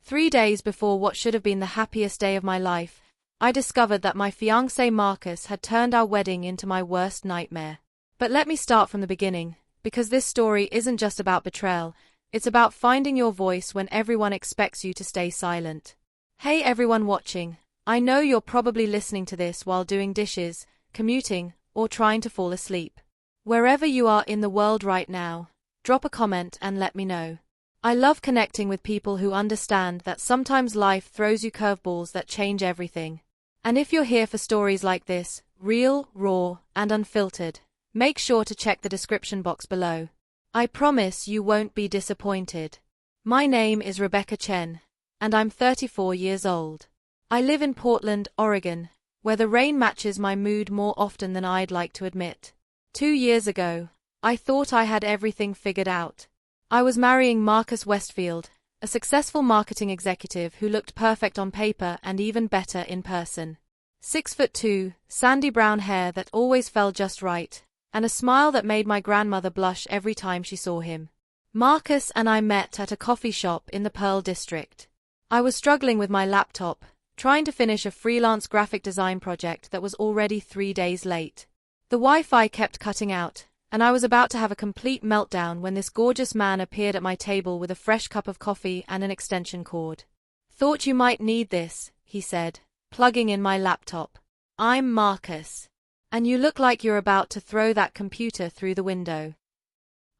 3 days before what should have been the happiest day of my life, I discovered that my fiancé Marcus had turned our wedding into my worst nightmare. But let me start from the beginning, because this story isn't just about betrayal, it's about finding your voice when everyone expects you to stay silent. Hey everyone watching, I know you're probably listening to this while doing dishes, commuting, or trying to fall asleep. Wherever you are in the world right now, drop a comment and let me know. I love connecting with people who understand that sometimes life throws you curveballs that change everything. And if you're here for stories like this, real, raw, and unfiltered, make sure to check the description box below. I promise you won't be disappointed. My name is Rebecca Chen, and I'm 34 years old. I live in Portland, Oregon, where the rain matches my mood more often than I'd like to admit. 2 years ago, I thought I had everything figured out. I was marrying Marcus Westfield, a successful marketing executive who looked perfect on paper and even better in person. 6'2", sandy brown hair that always fell just right, and a smile that made my grandmother blush every time she saw him. Marcus and I met at a coffee shop in the Pearl District. I was struggling with my laptop, trying to finish a freelance graphic design project that was already 3 days late. The Wi-Fi kept cutting out, and I was about to have a complete meltdown when this gorgeous man appeared at my table with a fresh cup of coffee and an extension cord. "Thought you might need this," he said, plugging in my laptop. "I'm Marcus. And you look like you're about to throw that computer through the window."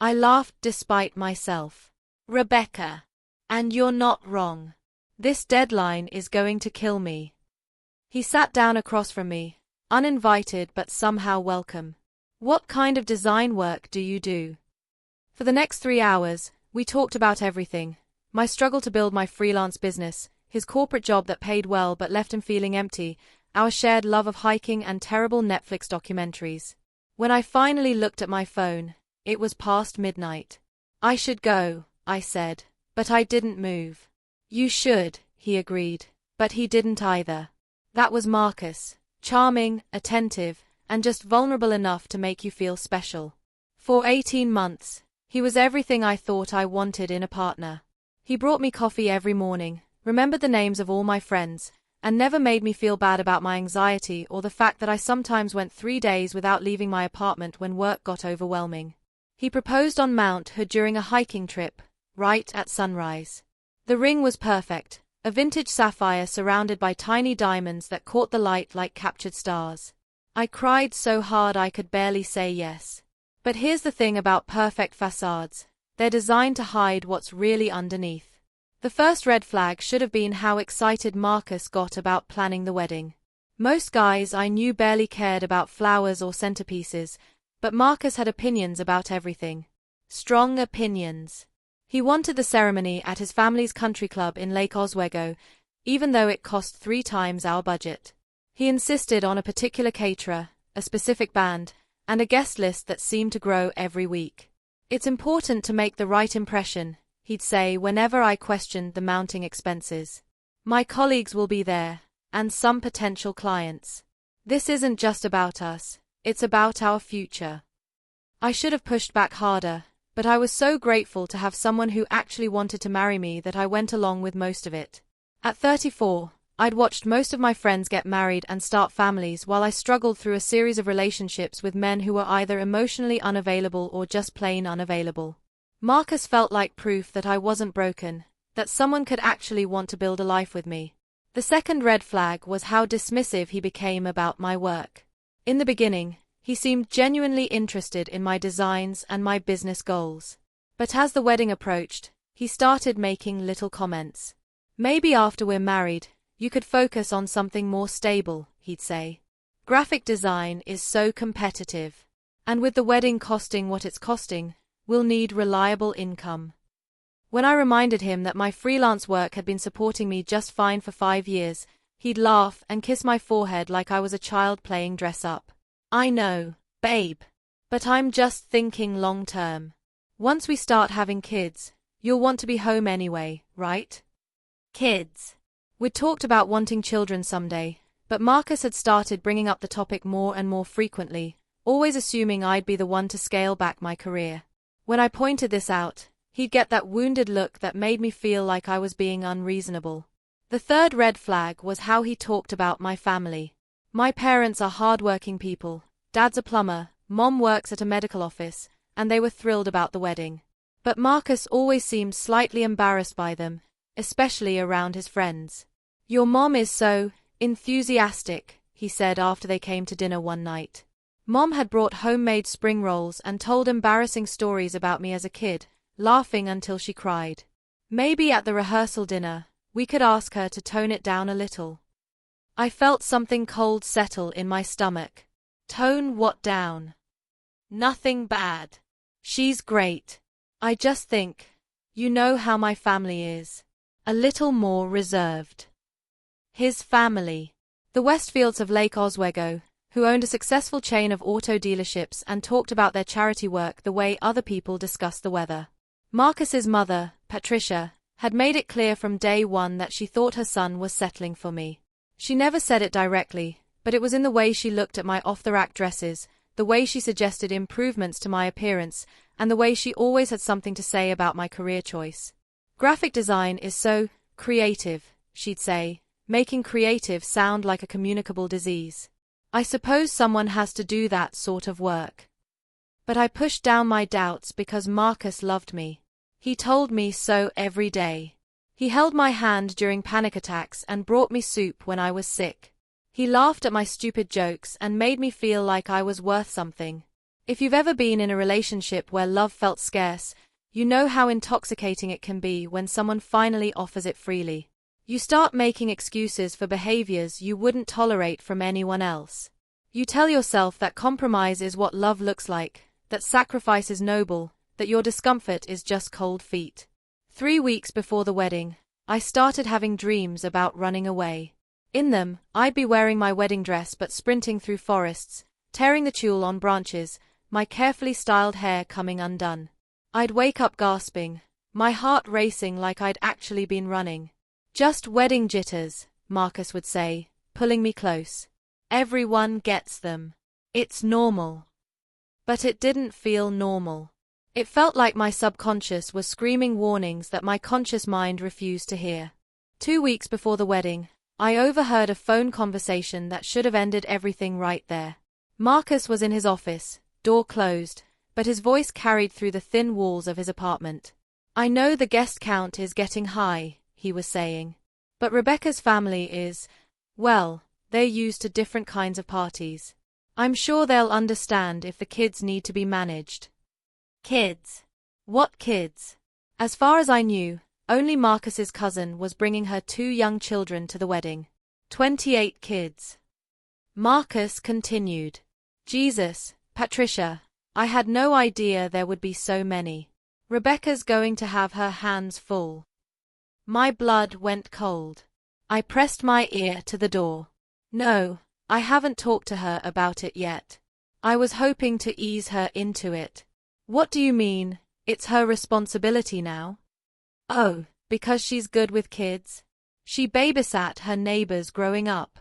I laughed despite myself. "Rebecca. And you're not wrong. This deadline is going to kill me." He sat down across from me, uninvited but somehow welcome. "What kind of design work do you do?" For the next 3 hours, we talked about everything. My struggle to build my freelance business, his corporate job that paid well but left him feeling empty, our shared love of hiking and terrible Netflix documentaries. When I finally looked at my phone, it was past midnight. "I should go," I said, but I didn't move. "You should," he agreed, but he didn't either. That was Marcus, charming, attentive, and just vulnerable enough to make you feel special. For 18 months, he was everything I thought I wanted in a partner. He brought me coffee every morning, remembered the names of all my friends, and never made me feel bad about my anxiety or the fact that I sometimes went 3 days without leaving my apartment when work got overwhelming. He proposed on Mount Hood during a hiking trip, right at sunrise. The ring was perfect, a vintage sapphire surrounded by tiny diamonds that caught the light like captured stars. I cried so hard I could barely say yes. But here's the thing about perfect facades. They're designed to hide what's really underneath. The first red flag should have been how excited Marcus got about planning the wedding. Most guys I knew barely cared about flowers or centerpieces, but Marcus had opinions about everything. Strong opinions. He wanted the ceremony at his family's country club in Lake Oswego, even though it cost 3 times our budget. He insisted on a particular caterer, a specific band, and a guest list that seemed to grow every week. "It's important to make the right impression," he'd say whenever I questioned the mounting expenses. "My colleagues will be there, and some potential clients. This isn't just about us, it's about our future." I should have pushed back harder, but I was so grateful to have someone who actually wanted to marry me that I went along with most of it. At 34, I'd watched most of my friends get married and start families while I struggled through a series of relationships with men who were either emotionally unavailable or just plain unavailable. Marcus felt like proof that I wasn't broken, that someone could actually want to build a life with me. The second red flag was how dismissive he became about my work. In the beginning, he seemed genuinely interested in my designs and my business goals. But as the wedding approached, he started making little comments. "Maybe after we're married, you could focus on something more stable," he'd say. "Graphic design is so competitive. And with the wedding costing what it's costing, we'll need reliable income." When I reminded him that my freelance work had been supporting me just fine for 5 years, he'd laugh and kiss my forehead like I was a child playing dress-up. "I know, babe. But I'm just thinking long-term. Once we start having kids, you'll want to be home anyway, right?" Kids. We'd talked about wanting children someday, but Marcus had started bringing up the topic more and more frequently, always assuming I'd be the one to scale back my career. When I pointed this out, He'd get that wounded look that made me feel like I was being unreasonable. The third red flag was how he talked about my family. My parents are hardworking people. Dad's a plumber, Mom works at a medical office, and they were thrilled about the wedding. But Marcus always seemed slightly embarrassed by them, especially around his friends. "Your mom is so enthusiastic," he said after they came to dinner one night. Mom had brought homemade spring rolls and told embarrassing stories about me as a kid, laughing until she cried. Maybe at the rehearsal dinner, we could ask her to tone it down a little. I felt something cold settle in my stomach. Tone what down? Nothing bad. She's great. I just think, you know how my family is. A little more reserved. His family. The Westfields of Lake Oswego, who owned a successful chain of auto dealerships and talked about their charity work the way other people discuss the weather. Marcus's mother, Patricia, had made it clear from day one that she thought her son was settling for me. She never said it directly, but it was in the way she looked at my off-the-rack dresses, the way she suggested improvements to my appearance, and the way she always had something to say about my career choice. "Graphic design is so creative," she'd say, making creative sound like a communicable disease. "I suppose someone has to do that sort of work." But I pushed down my doubts because Marcus loved me. He told me so every day. He held my hand during panic attacks and brought me soup when I was sick. He laughed at my stupid jokes and made me feel like I was worth something. If you've ever been in a relationship where love felt scarce, you know how intoxicating it can be when someone finally offers it freely. You start making excuses for behaviors you wouldn't tolerate from anyone else. You tell yourself that compromise is what love looks like, that sacrifice is noble, that your discomfort is just cold feet. 3 weeks before the wedding, I started having dreams about running away. In them, I'd be wearing my wedding dress but sprinting through forests, tearing the tulle on branches, my carefully styled hair coming undone. I'd wake up gasping, my heart racing like I'd actually been running. "Just wedding jitters," Marcus would say, pulling me close. "Everyone gets them. It's normal." But it didn't feel normal. It felt like my subconscious was screaming warnings that my conscious mind refused to hear. 2 weeks before the wedding, I overheard a phone conversation that should have ended everything right there. Marcus was in his office, door closed, but his voice carried through the thin walls of his apartment. "I know the guest count is getting high," he was saying. "But Rebecca's family is, well, they're used to different kinds of parties. I'm sure they'll understand if the kids need to be managed." Kids? What kids? As far as I knew, only Marcus's cousin was bringing her 2 young children to the wedding. 28 kids. Marcus continued. "Jesus, Patricia, I had no idea there would be so many. Rebecca's going to have her hands full." My blood went cold. I pressed my ear to the door. "No, I haven't talked to her about it yet. I was hoping to ease her into it." "What do you mean, it's her responsibility now?" "Oh, because she's good with kids. She babysat her neighbors growing up."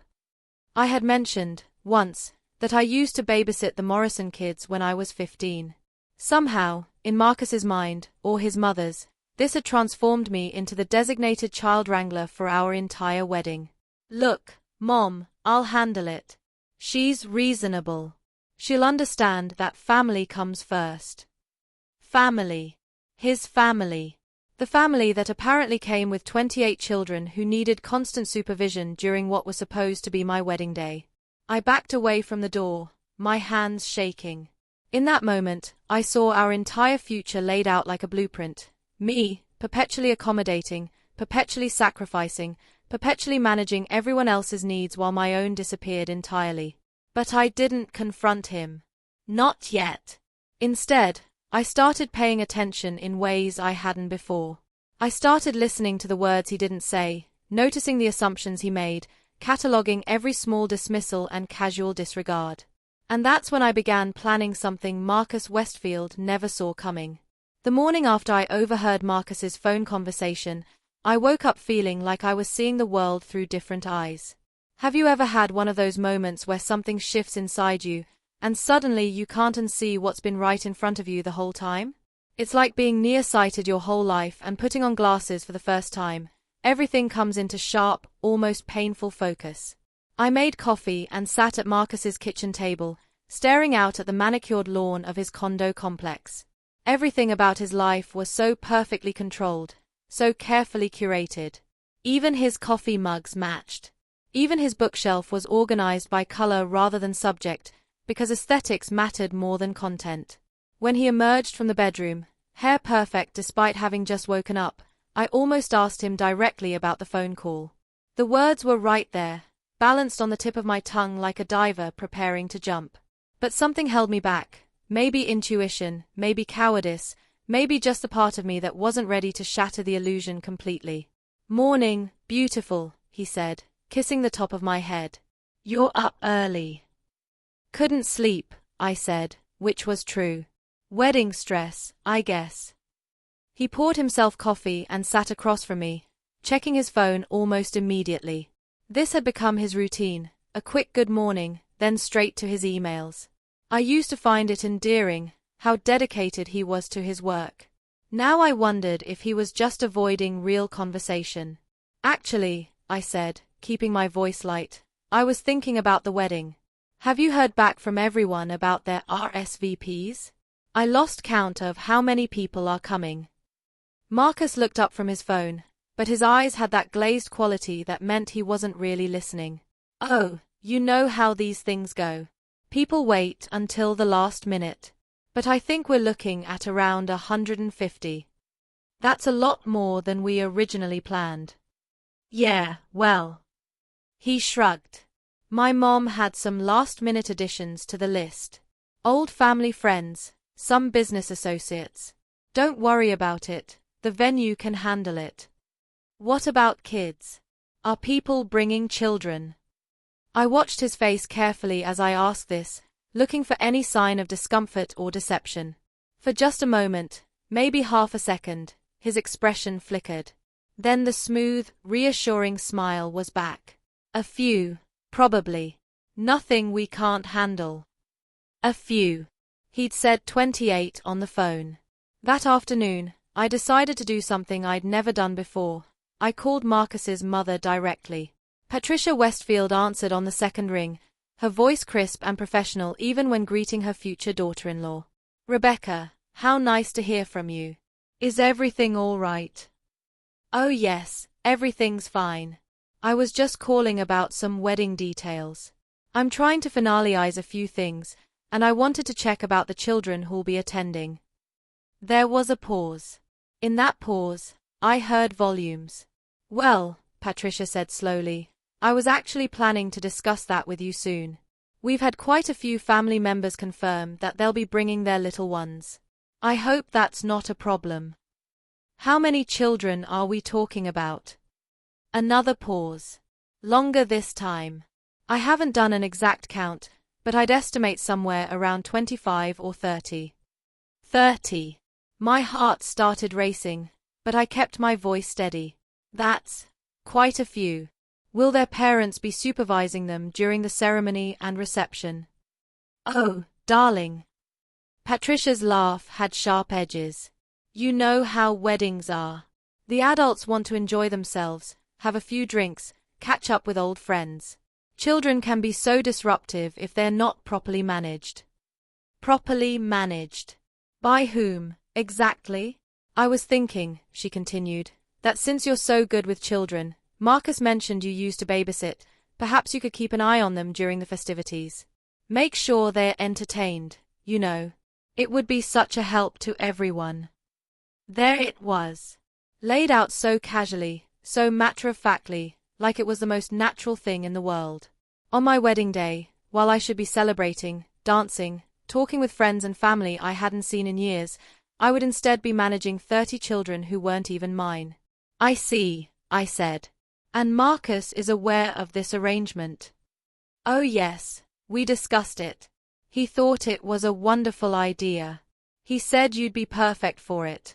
I had mentioned, once, that I used to babysit the Morrison kids when I was 15. Somehow, in Marcus's mind, or his mother's, this had transformed me into the designated child wrangler for our entire wedding. "Look, Mom, I'll handle it. She's reasonable. She'll understand that family comes first." Family. His family. The family that apparently came with 28 children who needed constant supervision during what was supposed to be my wedding day. I backed away from the door, my hands shaking. In that moment, I saw our entire future laid out like a blueprint. Me, perpetually accommodating, perpetually sacrificing, perpetually managing everyone else's needs while my own disappeared entirely. But I didn't confront him. Not yet. Instead, I started paying attention in ways I hadn't before. I started listening to the words he didn't say, noticing the assumptions he made, cataloguing every small dismissal and casual disregard. And that's when I began planning something Marcus Westfield never saw coming. The morning after I overheard Marcus's phone conversation, I woke up feeling like I was seeing the world through different eyes. Have you ever had one of those moments where something shifts inside you, and suddenly you can't unsee what's been right in front of you the whole time? It's like being nearsighted your whole life and putting on glasses for the first time. Everything comes into sharp, almost painful focus. I made coffee and sat at Marcus's kitchen table, staring out at the manicured lawn of his condo complex. Everything about his life was so perfectly controlled, so carefully curated. Even his coffee mugs matched. Even his bookshelf was organized by color rather than subject, because aesthetics mattered more than content. When he emerged from the bedroom, hair perfect despite having just woken up, I almost asked him directly about the phone call. The words were right there, balanced on the tip of my tongue like a diver preparing to jump. But something held me back. Maybe intuition, maybe cowardice, maybe just the part of me that wasn't ready to shatter the illusion completely. "Morning, beautiful," he said, kissing the top of my head. "You're up early." "Couldn't sleep," I said, which was true. "Wedding stress, I guess." He poured himself coffee and sat across from me, checking his phone almost immediately. This had become his routine, a quick good morning, then straight to his emails. I used to find it endearing, how dedicated he was to his work. Now I wondered if he was just avoiding real conversation. "Actually," I said, keeping my voice light, "I was thinking about the wedding. Have you heard back from everyone about their RSVPs? I lost count of how many people are coming." Marcus looked up from his phone, but his eyes had that glazed quality that meant he wasn't really listening. "Oh, you know how these things go. People wait until the last minute. But I think we're looking at around 150. That's a lot more than we originally planned." "Yeah, well." He shrugged. "My mom had some last-minute additions to the list. Old family friends, some business associates. Don't worry about it. The venue can handle it." "What about kids? Are people bringing children?" I watched his face carefully as I asked this, looking for any sign of discomfort or deception. For just a moment, maybe half a second, his expression flickered. Then the smooth, reassuring smile was back. "A few, probably. Nothing we can't handle." "A few." He'd said 28 on the phone. That afternoon, I decided to do something I'd never done before. I called Marcus's mother directly. Patricia Westfield answered on the second ring, her voice crisp and professional even when greeting her future daughter-in-law. "Rebecca, how nice to hear from you. Is everything all right?" "Oh yes, everything's fine. I was just calling about some wedding details. I'm trying to finalize a few things, and I wanted to check about the children who'll be attending." There was a pause. In that pause, I heard volumes. "Well," Patricia said slowly, "I was actually planning to discuss that with you soon. We've had quite a few family members confirm that they'll be bringing their little ones. I hope that's not a problem." "How many children are we talking about?" Another pause. Longer this time. "I haven't done an exact count, but I'd estimate somewhere around 25 or 30. 30. My heart started racing, but I kept my voice steady. "That's quite a few. Will their parents be supervising them during the ceremony and reception?" "Oh, darling." Patricia's laugh had sharp edges. "You know how weddings are. The adults want to enjoy themselves, have a few drinks, catch up with old friends. Children can be so disruptive if they're not properly managed." "Properly managed? By whom, exactly?" "I was thinking," she continued, "that since you're so good with children, Marcus mentioned you used to babysit, perhaps you could keep an eye on them during the festivities. Make sure they're entertained, you know. It would be such a help to everyone." There it was. Laid out so casually, so matter-of-factly, like it was the most natural thing in the world. On my wedding day, while I should be celebrating, dancing, talking with friends and family I hadn't seen in years, I would instead be managing 30 children who weren't even mine. "I see," I said. "And Marcus is aware of this arrangement?" "Oh yes, we discussed it. He thought it was a wonderful idea. He said you'd be perfect for it."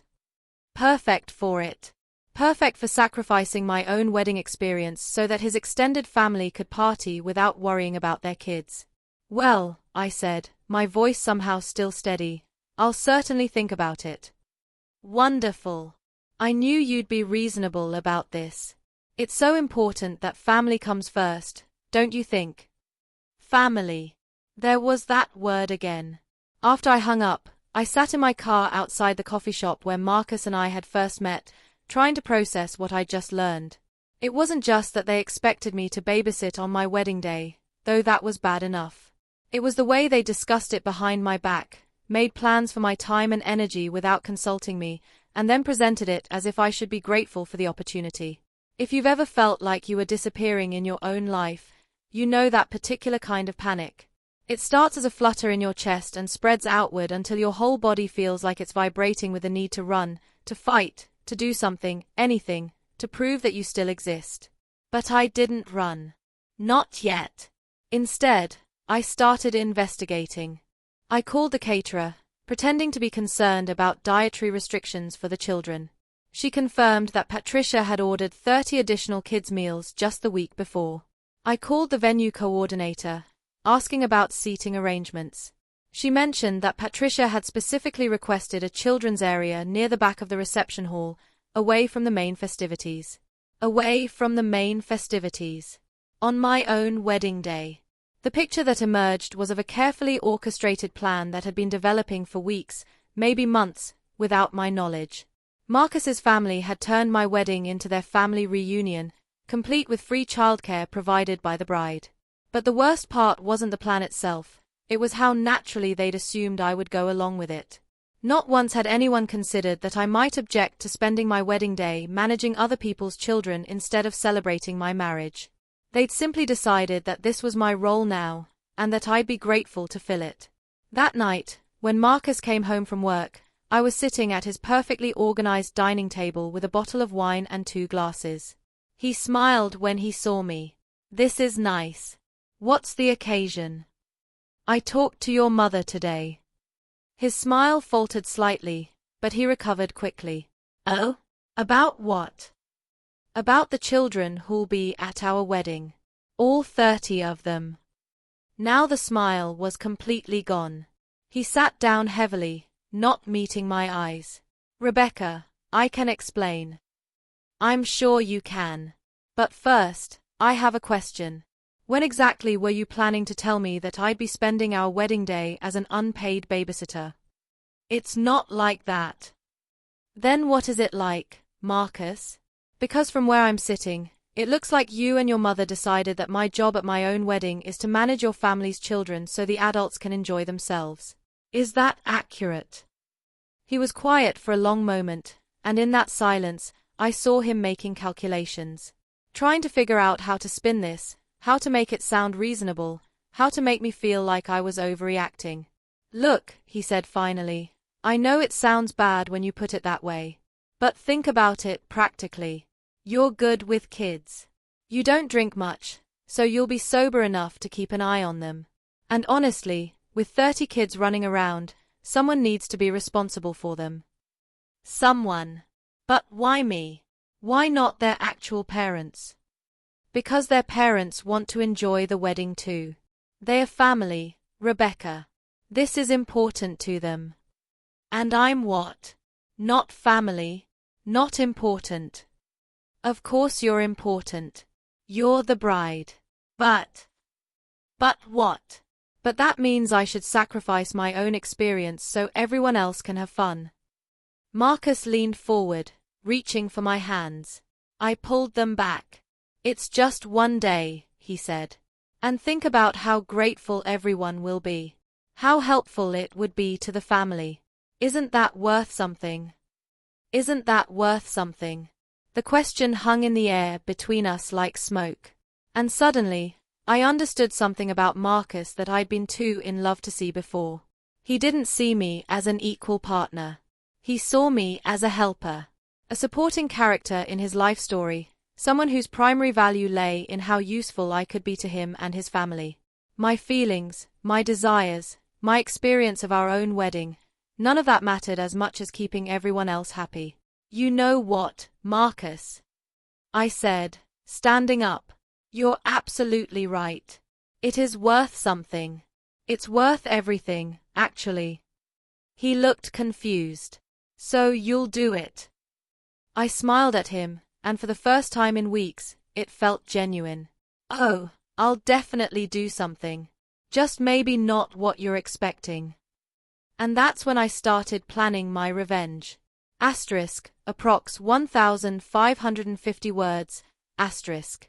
"Perfect for it?" "Perfect for sacrificing my own wedding experience so that his extended family could party without worrying about their kids." "Well," I said, my voice somehow still steady, "I'll certainly think about it." Wonderful. I knew you'd be reasonable about this. It's so important that family comes first, don't you think? Family. There was that word again. After I hung up, I sat in my car outside the coffee shop where Marcus and I had first met, trying to process what I'd just learned. It wasn't just that they expected me to babysit on my wedding day, though that was bad enough. It was the way they discussed it behind my back, made plans for my time and energy without consulting me, and then presented it as if I should be grateful for the opportunity. If you've ever felt like you were disappearing in your own life, you know that particular kind of panic. It starts as a flutter in your chest and spreads outward until your whole body feels like it's vibrating with the need to run, to fight, to do something, anything, to prove that you still exist. But I didn't run. Not yet. Instead, I started investigating. I called the caterer, pretending to be concerned about dietary restrictions for the children. She confirmed that Patricia had ordered 30 additional kids' meals just the week before. I called the venue coordinator, asking about seating arrangements. She mentioned that Patricia had specifically requested a children's area near the back of the reception hall, away from the main festivities. Away from the main festivities. On my own wedding day. The picture that emerged was of a carefully orchestrated plan that had been developing for weeks, maybe months, without my knowledge. Marcus's family had turned my wedding into their family reunion, complete with free childcare provided by the bride. But the worst part wasn't the plan itself, it was how naturally they'd assumed I would go along with it. Not once had anyone considered that I might object to spending my wedding day managing other people's children instead of celebrating my marriage. They'd simply decided that this was my role now, and that I'd be grateful to fill it. That night, when Marcus came home from work, I was sitting at his perfectly organized dining table with a bottle of wine and 2 glasses. He smiled when he saw me. "This is nice. What's the occasion?" "I talked to your mother today." His smile faltered slightly, but he recovered quickly. "Oh? About what?" "About the children who'll be at our wedding. All 30 of them." Now the smile was completely gone. He sat down heavily, not meeting my eyes. "Rebecca, I can explain." "I'm sure you can. But first, I have a question. When exactly were you planning to tell me that I'd be spending our wedding day as an unpaid babysitter?" "It's not like that." "Then what is it like, Marcus? Because from where I'm sitting, it looks like you and your mother decided that my job at my own wedding is to manage your family's children so the adults can enjoy themselves. Is that accurate?" He was quiet for a long moment, and in that silence, I saw him making calculations. Trying to figure out how to spin this, how to make it sound reasonable, how to make me feel like I was overreacting. "Look," he said finally, "I know it sounds bad when you put it that way. But think about it practically. You're good with kids. You don't drink much, so you'll be sober enough to keep an eye on them. And honestly, with 30 kids running around, someone needs to be responsible for them." "Someone. But why me? Why not their actual parents?" "Because their parents want to enjoy the wedding too. They are family, Rebecca. This is important to them." "And I'm what? Not family? Not important?" "Of course you're important. You're the bride. But what?" "But that means I should sacrifice my own experience so everyone else can have fun." Marcus leaned forward, reaching for my hands. I pulled them back. "It's just one day," he said. "And think about how grateful everyone will be. How helpful it would be to the family. Isn't that worth something? Isn't that worth something?" The question hung in the air between us like smoke. And suddenly, I understood something about Marcus that I'd been too in love to see before. He didn't see me as an equal partner. He saw me as a helper. A supporting character in his life story, someone whose primary value lay in how useful I could be to him and his family. My feelings, my desires, my experience of our own wedding, none of that mattered as much as keeping everyone else happy. "You know what, Marcus?" I said, standing up. "You're absolutely right. It is worth something. It's worth everything, actually." He looked confused. So you'll do it? I smiled at him, and for the first time in weeks, it felt genuine. Oh, I'll definitely do something. Just maybe not what you're expecting. And that's when I started planning my revenge. Asterisk, approx 1,550 words, asterisk.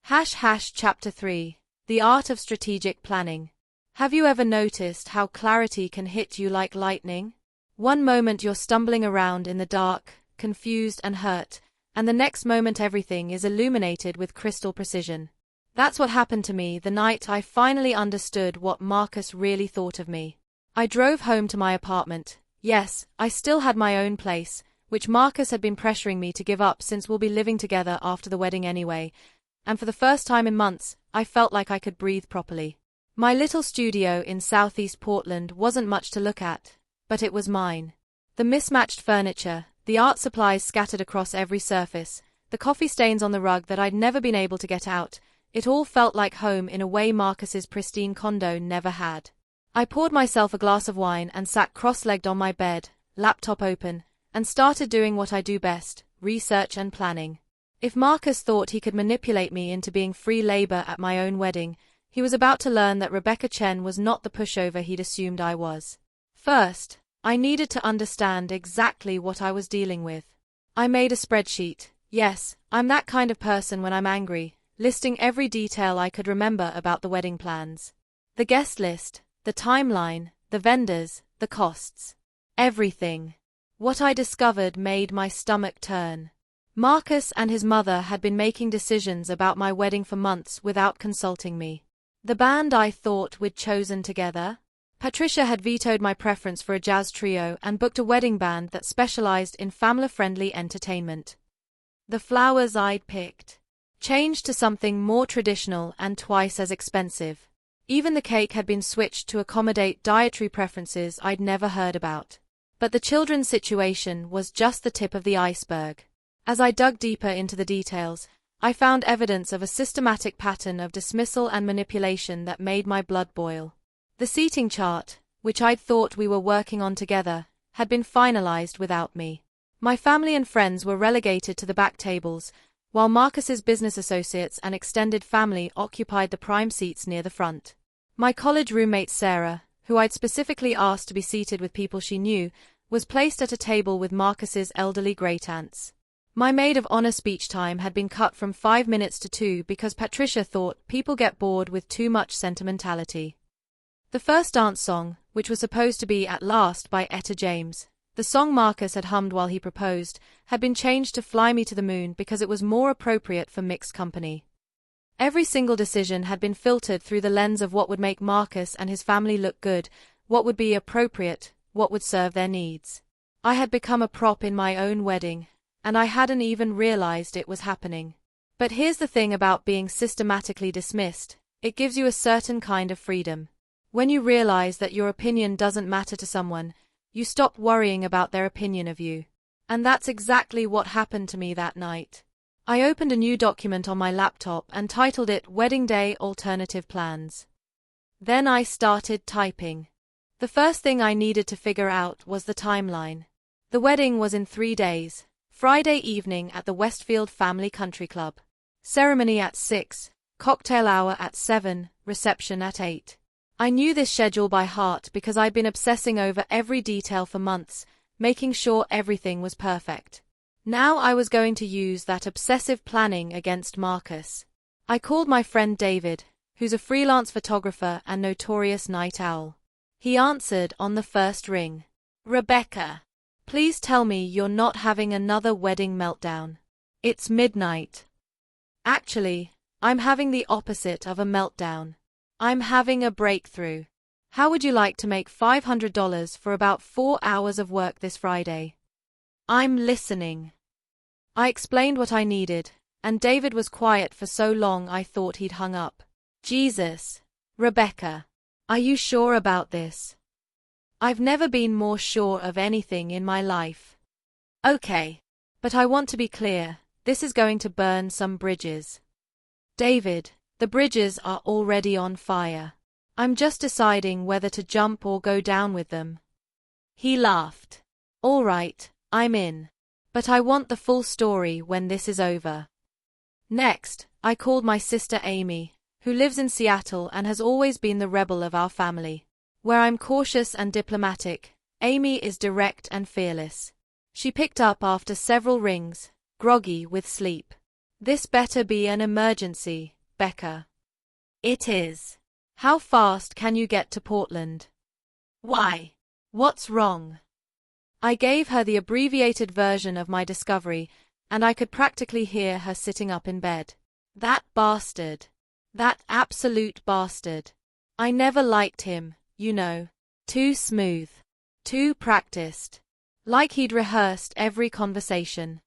Chapter 3. The Art of Strategic Planning. Have you ever noticed how clarity can hit you like lightning? One moment you're stumbling around in the dark, confused and hurt, and the next moment everything is illuminated with crystal precision. That's what happened to me the night I finally understood what Marcus really thought of me. I drove home to my apartment. Yes, I still had my own place, which Marcus had been pressuring me to give up since we'll be living together after the wedding anyway, and for the first time in months, I felt like I could breathe properly. My little studio in southeast Portland wasn't much to look at, but it was mine. The mismatched furniture, the art supplies scattered across every surface, the coffee stains on the rug that I'd never been able to get out, it all felt like home in a way Marcus's pristine condo never had. I poured myself a glass of wine and sat cross-legged on my bed, laptop open, and started doing what I do best, research and planning. If Marcus thought he could manipulate me into being free labor at my own wedding, he was about to learn that Rebecca Chen was not the pushover he'd assumed I was. First, I needed to understand exactly what I was dealing with. I made a spreadsheet. Yes, I'm that kind of person when I'm angry, listing every detail I could remember about the wedding plans. The guest list, the timeline, the vendors, the costs. Everything. What I discovered made my stomach turn. Marcus and his mother had been making decisions about my wedding for months without consulting me. The band I thought we'd chosen together? Patricia had vetoed my preference for a jazz trio and booked a wedding band that specialized in family-friendly entertainment. The flowers I'd picked changed to something more traditional and twice as expensive. Even the cake had been switched to accommodate dietary preferences I'd never heard about. But the children's situation was just the tip of the iceberg. As I dug deeper into the details, I found evidence of a systematic pattern of dismissal and manipulation that made my blood boil. The seating chart, which I'd thought we were working on together, had been finalized without me. My family and friends were relegated to the back tables, while Marcus's business associates and extended family occupied the prime seats near the front. My college roommate Sarah, who I'd specifically asked to be seated with people she knew, was placed at a table with Marcus's elderly great-aunts. My maid of honor speech time had been cut from 5 minutes to 2 because Patricia thought people get bored with too much sentimentality. The first dance song, which was supposed to be At Last by Etta James, the song Marcus had hummed while he proposed, had been changed to Fly Me to the Moon because it was more appropriate for mixed company. Every single decision had been filtered through the lens of what would make Marcus and his family look good, what would be appropriate, what would serve their needs. I had become a prop in my own wedding, and I hadn't even realized it was happening. But here's the thing about being systematically dismissed, it gives you a certain kind of freedom. When you realize that your opinion doesn't matter to someone, you stop worrying about their opinion of you. And that's exactly what happened to me that night. I opened a new document on my laptop and titled it Wedding Day Alternative Plans. Then I started typing. The first thing I needed to figure out was the timeline. The wedding was in 3 days. Friday evening at the Westfield Family Country Club. Ceremony at 6, cocktail hour at 7, reception at 8. I knew this schedule by heart because I'd been obsessing over every detail for months, making sure everything was perfect. Now I was going to use that obsessive planning against Marcus. I called my friend David, who's a freelance photographer and notorious night owl. He answered on the first ring. Rebecca, please tell me you're not having another wedding meltdown. It's midnight. Actually, I'm having the opposite of a meltdown. I'm having a breakthrough. How would you like to make $500 for about 4 hours of work this Friday? I'm listening. I explained what I needed, and David was quiet for so long I thought he'd hung up. Jesus, Rebecca, are you sure about this? I've never been more sure of anything in my life. Okay, but I want to be clear, this is going to burn some bridges. David, the bridges are already on fire. I'm just deciding whether to jump or go down with them. He laughed. All right, I'm in. But I want the full story when this is over. Next, I called my sister Amy, who lives in Seattle and has always been the rebel of our family. Where I'm cautious and diplomatic, Amy is direct and fearless. She picked up after several rings, groggy with sleep. This better be an emergency, Becca. It is. How fast can you get to Portland? Why? What's wrong? I gave her the abbreviated version of my discovery, and I could practically hear her sitting up in bed. That bastard. That absolute bastard. I never liked him, you know. Too smooth. Too practiced. Like he'd rehearsed every conversation.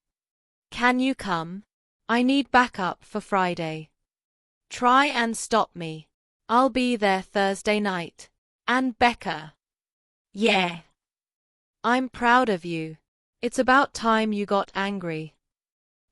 Can you come? I need backup for Friday. Try and stop me. I'll be there Thursday night. And Becca. Yeah. I'm proud of you. It's about time you got angry.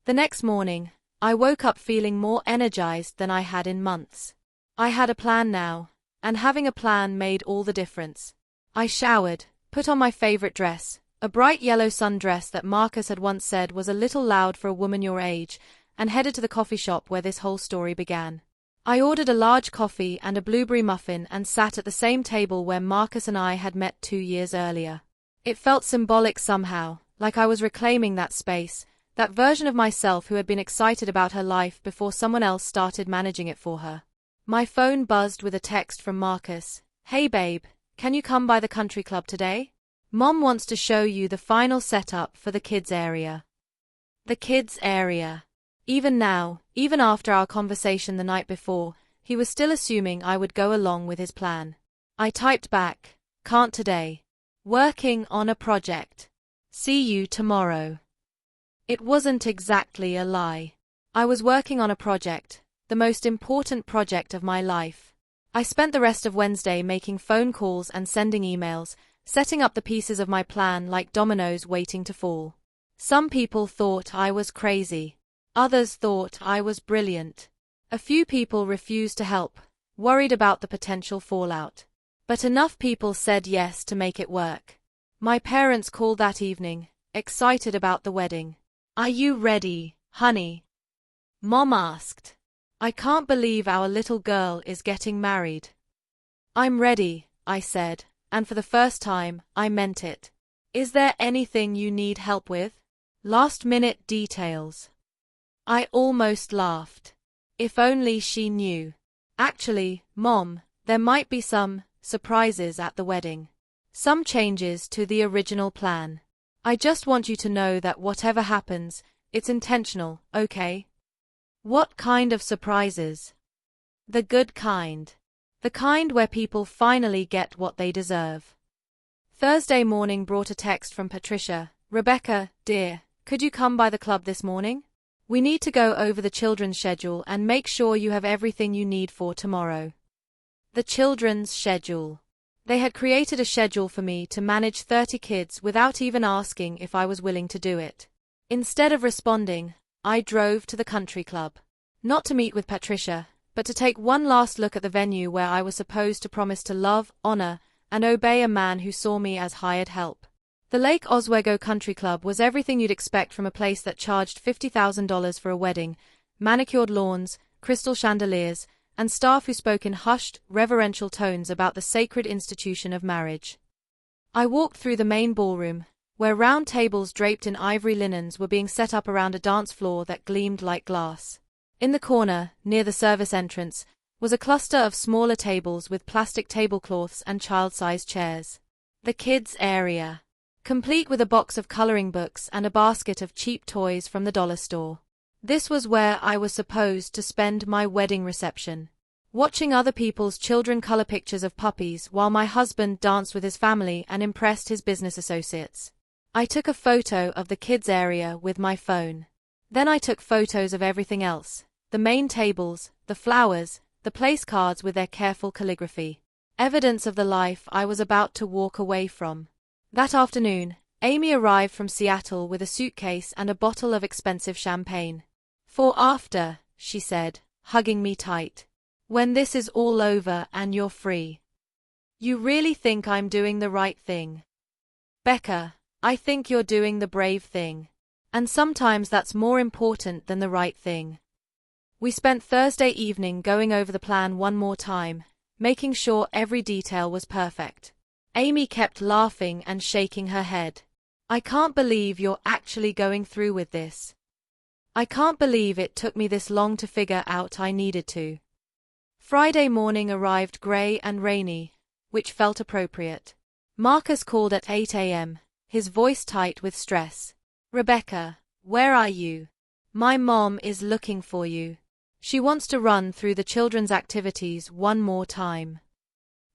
The next morning, I woke up feeling more energized than I had in months. I had a plan now, and having a plan made all the difference. I showered, put on my favorite dress, a bright yellow sundress that Marcus had once said was a little loud for a woman your age, and headed to the coffee shop where this whole story began. I ordered a large coffee and a blueberry muffin and sat at the same table where Marcus and I had met 2 years earlier. It felt symbolic somehow, like I was reclaiming that space, that version of myself who had been excited about her life before someone else started managing it for her. My phone buzzed with a text from Marcus. Hey babe, can you come by the country club today? Mom wants to show you the final setup for the kids area. The kids area. Even now, even after our conversation the night before, he was still assuming I would go along with his plan. I typed back, can't today. Working on a project. See you tomorrow. It wasn't exactly a lie. I was working on a project, the most important project of my life. I spent the rest of Wednesday making phone calls and sending emails, setting up the pieces of my plan like dominoes waiting to fall. Some people thought I was crazy. Others thought I was brilliant. A few people refused to help, worried about the potential fallout. But enough people said yes to make it work. My parents called that evening, excited about the wedding. Are you ready, honey? Mom asked. I can't believe our little girl is getting married. I'm ready, I said, and for the first time, I meant it. Is there anything you need help with? Last-minute details. I almost laughed. If only she knew. Actually, Mom, there might be some surprises at the wedding. Some changes to the original plan. I just want you to know that whatever happens, it's intentional, okay? What kind of surprises? The good kind. The kind where people finally get what they deserve. Thursday morning brought a text from Patricia. Rebecca, dear, could you come by the club this morning? We need to go over the children's schedule and make sure you have everything you need for tomorrow. The children's schedule. They had created a schedule for me to manage 30 kids without even asking if I was willing to do it. Instead of responding, I drove to the country club. Not to meet with Patricia, but to take one last look at the venue where I was supposed to promise to love, honor, and obey a man who saw me as hired help. The Lake Oswego Country Club was everything you'd expect from a place that charged $50,000 for a wedding, manicured lawns, crystal chandeliers, and staff who spoke in hushed, reverential tones about the sacred institution of marriage. I walked through the main ballroom, where round tables draped in ivory linens were being set up around a dance floor that gleamed like glass. In the corner, near the service entrance, was a cluster of smaller tables with plastic tablecloths and child-sized chairs. The kids' area. Complete with a box of coloring books and a basket of cheap toys from the dollar store. This was where I was supposed to spend my wedding reception. Watching other people's children color pictures of puppies while my husband danced with his family and impressed his business associates. I took a photo of the kids' area with my phone. Then I took photos of everything else, the main tables, the flowers, the place cards with their careful calligraphy. Evidence of the life I was about to walk away from. That afternoon, Amy arrived from Seattle with a suitcase and a bottle of expensive champagne. For after, she said, hugging me tight. When this is all over and you're free. You really think I'm doing the right thing? Becca, I think you're doing the brave thing. And sometimes that's more important than the right thing. We spent Thursday evening going over the plan one more time, making sure every detail was perfect. Amy kept laughing and shaking her head. I can't believe you're actually going through with this. I can't believe it took me this long to figure out I needed to. Friday morning arrived grey and rainy, which felt appropriate. Marcus called at 8 a.m., his voice tight with stress. Rebecca, where are you? My mom is looking for you. She wants to run through the children's activities one more time.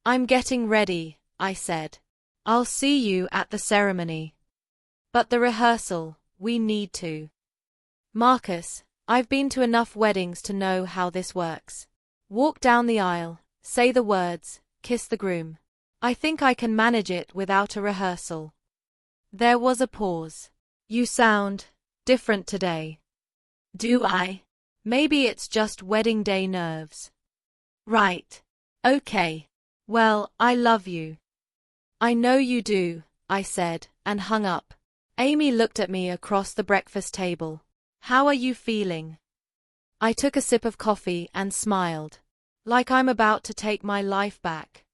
I'm getting ready, I said. I'll see you at the ceremony. But the rehearsal, we need to. Marcus, I've been to enough weddings to know how this works. Walk down the aisle, say the words, kiss the groom. I think I can manage it without a rehearsal. There was a pause. You sound different today. Do I? Maybe it's just wedding day nerves. Right. Okay. Well, I love you. I know you do, I said, and hung up. Amy looked at me across the breakfast table. How are you feeling? I took a sip of coffee and smiled. Like I'm about to take my life back.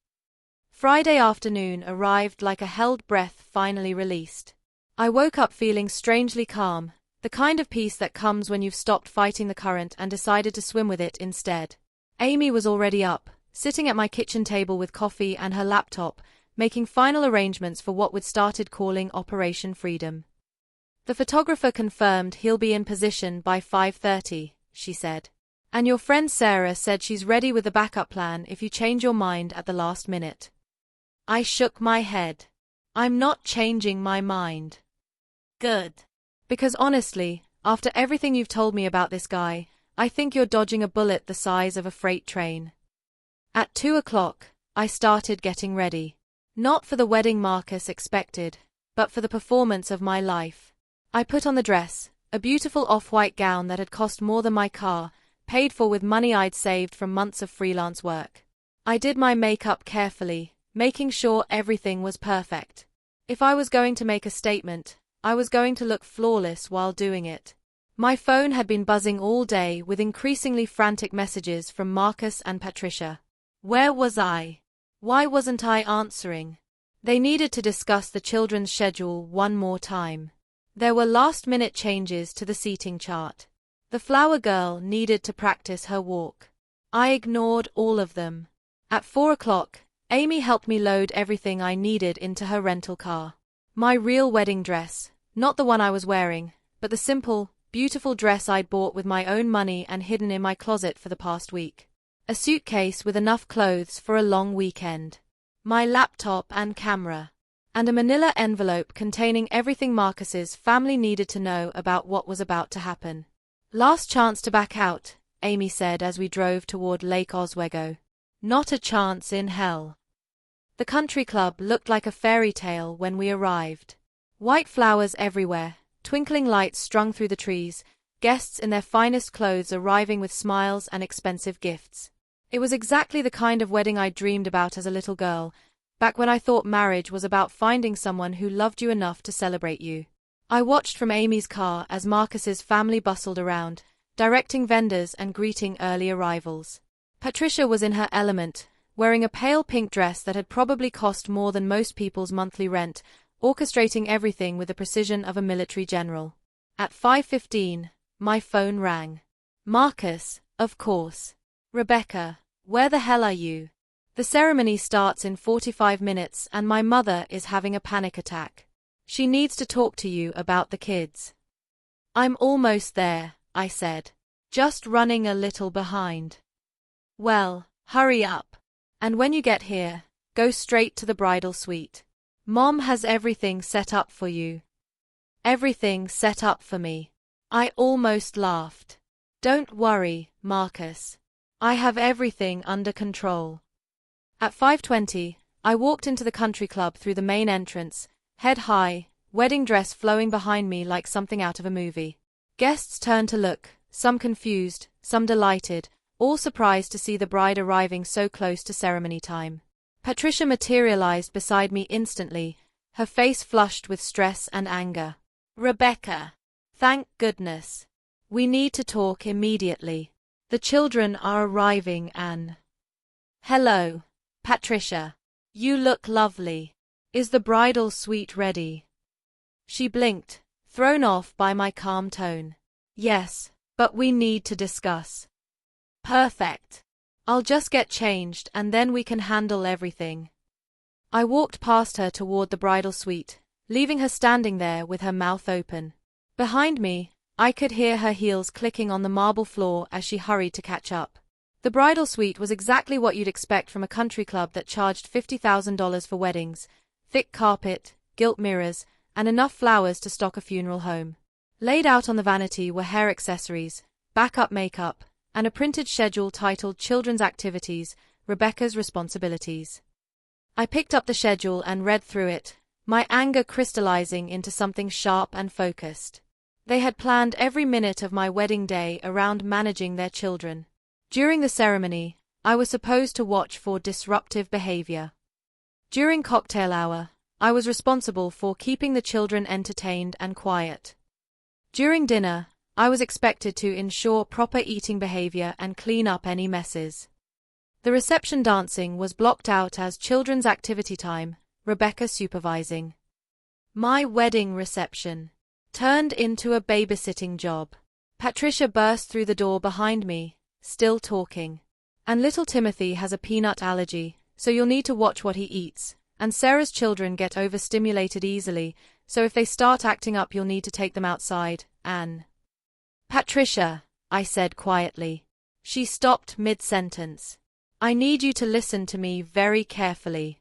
Friday afternoon arrived like a held breath finally released. I woke up feeling strangely calm, the kind of peace that comes when you've stopped fighting the current and decided to swim with it instead. Amy was already up, sitting at my kitchen table with coffee and her laptop, making final arrangements for what we'd started calling Operation Freedom. The photographer confirmed he'll be in position by 5:30, she said. And your friend Sarah said she's ready with the backup plan if you change your mind at the last minute. I shook my head. I'm not changing my mind. Good. Because honestly, after everything you've told me about this guy, I think you're dodging a bullet the size of a freight train. At 2 o'clock, I started getting ready. Not for the wedding Marcus expected, but for the performance of my life. I put on the dress, a beautiful off-white gown that had cost more than my car, paid for with money I'd saved from months of freelance work. I did my makeup carefully, making sure everything was perfect. If I was going to make a statement, I was going to look flawless while doing it. My phone had been buzzing all day with increasingly frantic messages from Marcus and Patricia. Where was I? Why wasn't I answering? They needed to discuss the children's schedule one more time. There were last-minute changes to the seating chart. The flower girl needed to practice her walk. I ignored all of them. At 4 o'clock, Amy helped me load everything I needed into her rental car. My real wedding dress, not the one I was wearing, but the simple, beautiful dress I'd bought with my own money and hidden in my closet for the past week. A suitcase with enough clothes for a long weekend. My laptop and camera. And a manila envelope containing everything Marcus's family needed to know about what was about to happen. Last chance to back out, Amy said as we drove toward Lake Oswego. Not a chance in hell. The country club looked like a fairy tale when we arrived. White flowers everywhere, twinkling lights strung through the trees, guests in their finest clothes arriving with smiles and expensive gifts. It was exactly the kind of wedding I dreamed about as a little girl, back when I thought marriage was about finding someone who loved you enough to celebrate you. I watched from Amy's car as Marcus's family bustled around, directing vendors and greeting early arrivals. Patricia was in her element, wearing a pale pink dress that had probably cost more than most people's monthly rent, orchestrating everything with the precision of a military general. At 5:15, my phone rang. Marcus, of course. Rebecca, where the hell are you? The ceremony starts in 45 minutes and my mother is having a panic attack. She needs to talk to you about the kids. I'm almost there, I said. Just running a little behind. Well, hurry up. And when you get here, go straight to the bridal suite. Mom has everything set up for you. Everything set up for me. I almost laughed. Don't worry, Marcus. I have everything under control. At 5:20, I walked into the country club through the main entrance, head high, wedding dress flowing behind me like something out of a movie. Guests turned to look, some confused, some delighted, all surprised to see the bride arriving so close to ceremony time. Patricia materialized beside me instantly, her face flushed with stress and anger. Rebecca, thank goodness. We need to talk immediately. The children are arriving and… Hello, Patricia. You look lovely. Is the bridal suite ready? She blinked, thrown off by my calm tone. Yes, but we need to discuss. Perfect. I'll just get changed and then we can handle everything. I walked past her toward the bridal suite, leaving her standing there with her mouth open. Behind me, I could hear her heels clicking on the marble floor as she hurried to catch up. The bridal suite was exactly what you'd expect from a country club that charged $50,000 for weddings: thick carpet, gilt mirrors, and enough flowers to stock a funeral home. Laid out on the vanity were hair accessories, backup makeup, and a printed schedule titled Children's Activities, Rebecca's Responsibilities. I picked up the schedule and read through it, my anger crystallizing into something sharp and focused. They had planned every minute of my wedding day around managing their children. During the ceremony, I was supposed to watch for disruptive behavior. During cocktail hour, I was responsible for keeping the children entertained and quiet. During dinner, I was expected to ensure proper eating behavior and clean up any messes. The reception dancing was blocked out as children's activity time, Rebecca supervising. My wedding reception turned into a babysitting job. Patricia burst through the door behind me, still talking. And little Timothy has a peanut allergy, so you'll need to watch what he eats. And Sarah's children get overstimulated easily, so if they start acting up you'll need to take them outside, Anne. Patricia, I said quietly. She stopped mid-sentence. I need you to listen to me very carefully.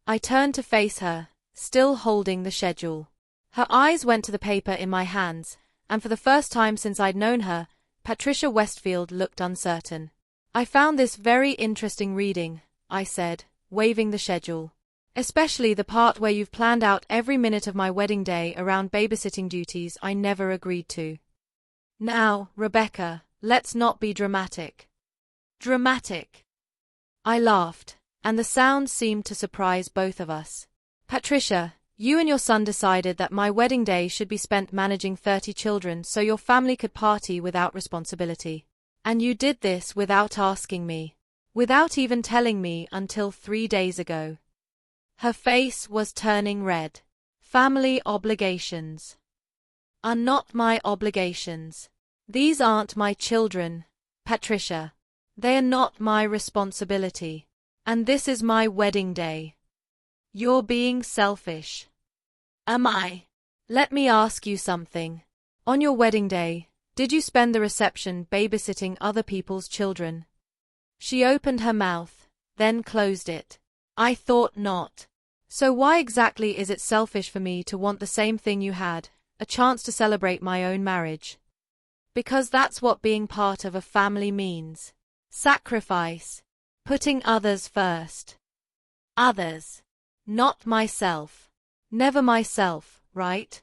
I turned to face her, still holding the schedule. Her eyes went to the paper in my hands, and for the first time since I'd known her, Patricia Westfield looked uncertain. I found this very interesting reading, I said, waving the schedule. Especially the part where you've planned out every minute of my wedding day around babysitting duties I never agreed to. Now, Rebecca, let's not be dramatic. Dramatic. I laughed, and the sound seemed to surprise both of us. Patricia, you and your son decided that my wedding day should be spent managing 30 children so your family could party without responsibility. And you did this without asking me. Without even telling me until 3 days ago. Her face was turning red. Family obligations are not my obligations. These aren't my children, Patricia. They are not my responsibility. And this is my wedding day. You're being selfish. Am I? Let me ask you something. On your wedding day, did you spend the reception babysitting other people's children? She opened her mouth, then closed it. I thought not. So why exactly is it selfish for me to want the same thing you had, a chance to celebrate my own marriage? Because that's what being part of a family means. Sacrifice. Putting others first. Others. Not myself. Never myself, right?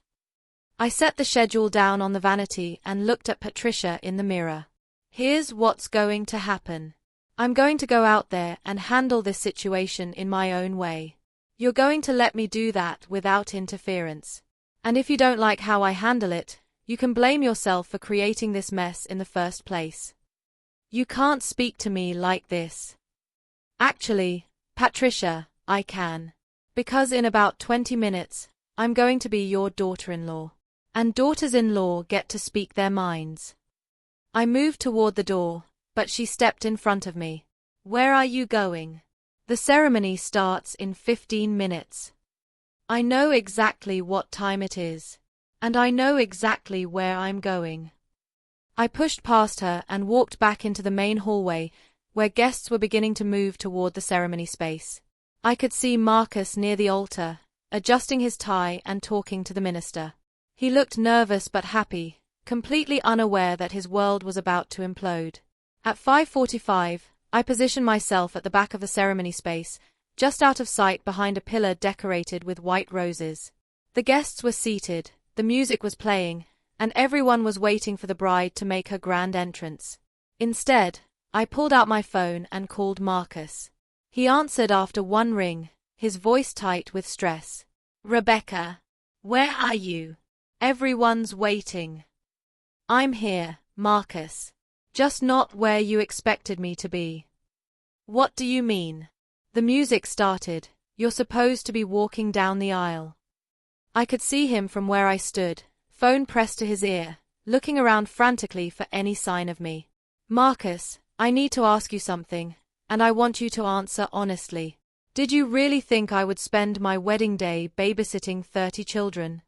I set the schedule down on the vanity and looked at Patricia in the mirror. Here's what's going to happen. I'm going to go out there and handle this situation in my own way. You're going to let me do that without interference. And if you don't like how I handle it, you can blame yourself for creating this mess in the first place. You can't speak to me like this. Actually, Patricia, I can. Because in about 20 minutes, I'm going to be your daughter-in-law. And daughters-in-law get to speak their minds. I moved toward the door, but she stepped in front of me. Where are you going? The ceremony starts in 15 minutes. I know exactly what time it is. And I know exactly where I'm going. I pushed past her and walked back into the main hallway, where guests were beginning to move toward the ceremony space. I could see Marcus near the altar, adjusting his tie and talking to the minister. He looked nervous but happy, completely unaware that his world was about to implode. At 5:45, I positioned myself at the back of the ceremony space, just out of sight behind a pillar decorated with white roses. The guests were seated, the music was playing, and everyone was waiting for the bride to make her grand entrance. Instead, I pulled out my phone and called Marcus. He answered after one ring, his voice tight with stress. Rebecca, where are you? Everyone's waiting. I'm here, Marcus. Just not where you expected me to be. What do you mean? The music started. You're supposed to be walking down the aisle. I could see him from where I stood, phone pressed to his ear, looking around frantically for any sign of me. Marcus, I need to ask you something, and I want you to answer honestly. Did you really think I would spend my wedding day babysitting 30 children?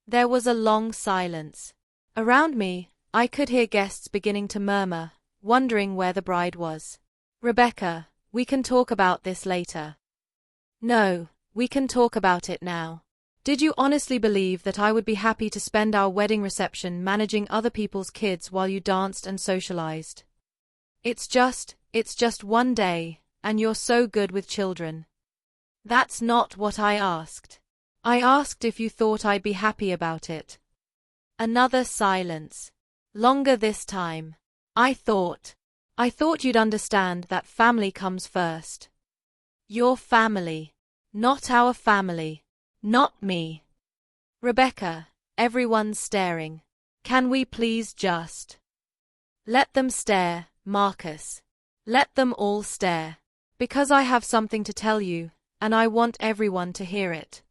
There was a long silence. Around me, I could hear guests beginning to murmur, wondering where the bride was. Rebecca, we can talk about this later. No, we can talk about it now. Did you honestly believe that I would be happy to spend our wedding reception managing other people's kids while you danced and socialized? It's just one day, and you're so good with children. That's not what I asked. I asked if you thought I'd be happy about it. Another silence. Longer this time. I thought you'd understand that family comes first. Your family. Not our family. Not me. Rebecca, everyone's staring. Can we please just... Let them stare, Marcus. Let them all stare. Because I have something to tell you, and I want everyone to hear it.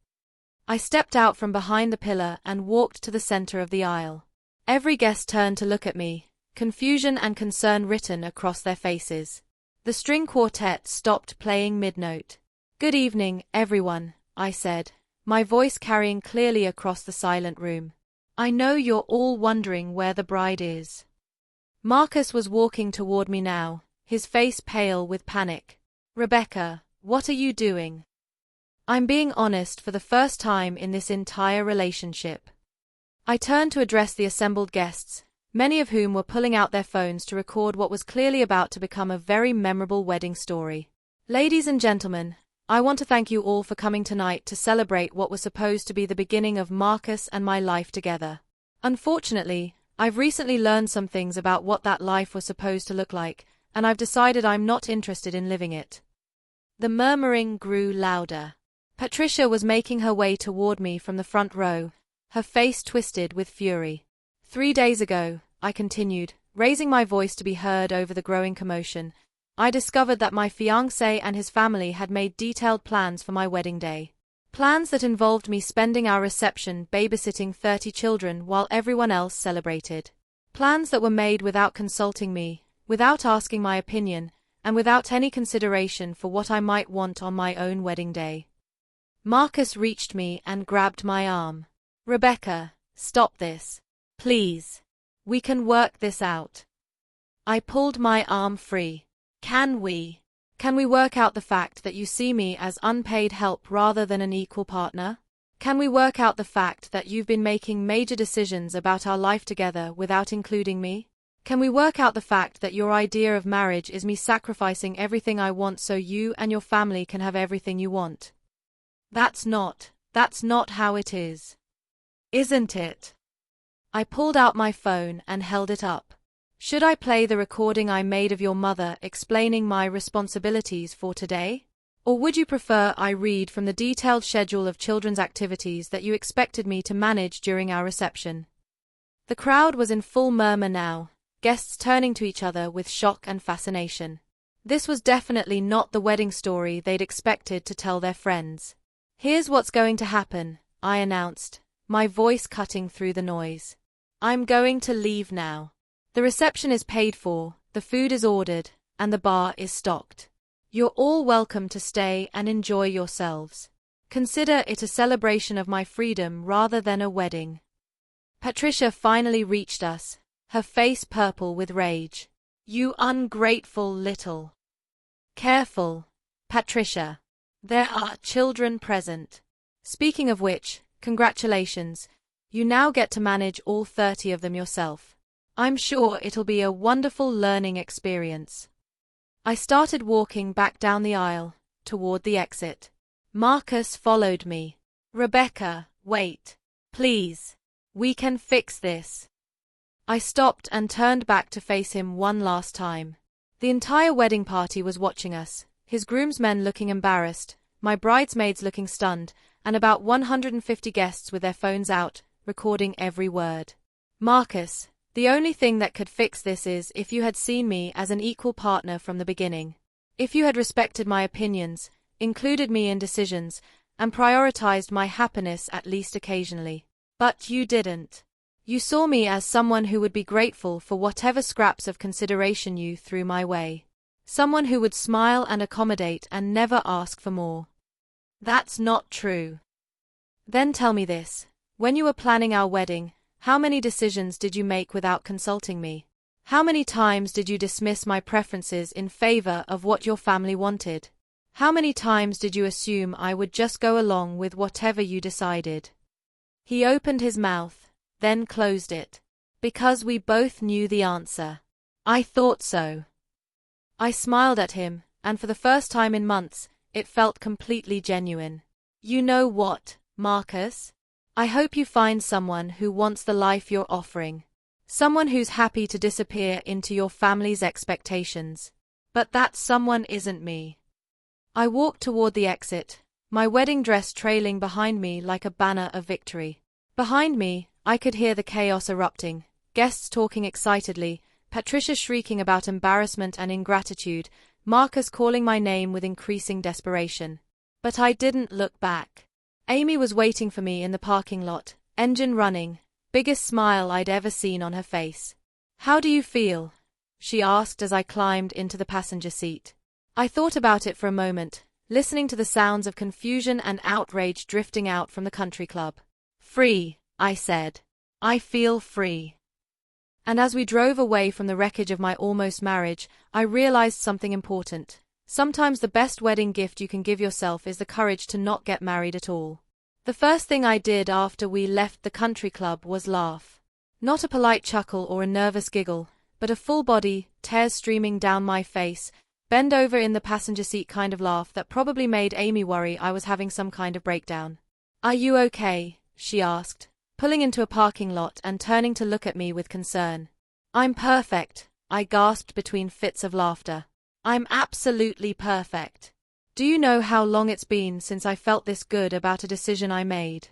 I stepped out from behind the pillar and walked to the center of the aisle. Every guest turned to look at me, confusion and concern written across their faces. The string quartet stopped playing mid-note. Good evening, everyone, I said, my voice carrying clearly across the silent room. I know you're all wondering where the bride is. Marcus was walking toward me now, his face pale with panic. Rebecca, what are you doing? I'm being honest for the first time in this entire relationship. I turned to address the assembled guests, many of whom were pulling out their phones to record what was clearly about to become a very memorable wedding story. Ladies and gentlemen, I want to thank you all for coming tonight to celebrate what was supposed to be the beginning of Marcus and my life together. Unfortunately, I've recently learned some things about what that life was supposed to look like, and I've decided I'm not interested in living it. The murmuring grew louder. Patricia was making her way toward me from the front row, her face twisted with fury. 3 days ago, I continued, raising my voice to be heard over the growing commotion, I discovered that my fiancé and his family had made detailed plans for my wedding day. Plans that involved me spending our reception babysitting 30 children while everyone else celebrated. Plans that were made without consulting me, without asking my opinion, and without any consideration for what I might want on my own wedding day. Marcus reached me and grabbed my arm. Rebecca, stop this. Please. We can work this out. I pulled my arm free. Can we work out the fact that you see me as unpaid help rather than an equal partner? Can we work out the fact that you've been making major decisions about our life together without including me? Can we work out the fact that your idea of marriage is me sacrificing everything I want so you and your family can have everything you want? That's not how it is. Isn't it? I pulled out my phone and held it up. Should I play the recording I made of your mother explaining my responsibilities for today? Or would you prefer I read from the detailed schedule of children's activities that you expected me to manage during our reception? The crowd was in full murmur now, guests turning to each other with shock and fascination. This was definitely not the wedding story they'd expected to tell their friends. Here's what's going to happen, I announced, my voice cutting through the noise. I'm going to leave now. The reception is paid for, the food is ordered, and the bar is stocked. You're all welcome to stay and enjoy yourselves. Consider it a celebration of my freedom rather than a wedding. Patricia finally reached us, her face purple with rage. You ungrateful little. Careful, Patricia. There are children present. Speaking of which, congratulations. You now get to manage all 30 of them yourself. I'm sure it'll be a wonderful learning experience. I started walking back down the aisle, toward the exit. Marcus followed me. Rebecca, wait. Please. We can fix this. I stopped and turned back to face him one last time. The entire wedding party was watching us, his groomsmen looking embarrassed, my bridesmaids looking stunned, and about 150 guests with their phones out, recording every word. Marcus, the only thing that could fix this is if you had seen me as an equal partner from the beginning. If you had respected my opinions, included me in decisions, and prioritized my happiness at least occasionally. But you didn't. You saw me as someone who would be grateful for whatever scraps of consideration you threw my way. Someone who would smile and accommodate and never ask for more. That's not true. Then tell me this. When you were planning our wedding, how many decisions did you make without consulting me? How many times did you dismiss my preferences in favor of what your family wanted? How many times did you assume I would just go along with whatever you decided? He opened his mouth, then closed it. Because we both knew the answer. I thought so. I smiled at him, and for the first time in months, it felt completely genuine. You know what, Marcus? I hope you find someone who wants the life you're offering. Someone who's happy to disappear into your family's expectations. But that someone isn't me. I walked toward the exit, my wedding dress trailing behind me like a banner of victory. Behind me, I could hear the chaos erupting, guests talking excitedly, Patricia shrieking about embarrassment and ingratitude, Marcus calling my name with increasing desperation. But I didn't look back. Amy was waiting for me in the parking lot, engine running, biggest smile I'd ever seen on her face. How do you feel? She asked as I climbed into the passenger seat. I thought about it for a moment, listening to the sounds of confusion and outrage drifting out from the country club. Free, I said. I feel free. And as we drove away from the wreckage of my almost marriage, I realized something important. Sometimes the best wedding gift you can give yourself is the courage to not get married at all. The first thing I did after we left the country club was laugh. Not a polite chuckle or a nervous giggle, but a full body, tears streaming down my face, bend over in the passenger seat kind of laugh that probably made Amy worry I was having some kind of breakdown. Are you okay? She asked, pulling into a parking lot and turning to look at me with concern. I'm perfect, I gasped between fits of laughter. I'm absolutely perfect. Do you know how long it's been since I felt this good about a decision I made?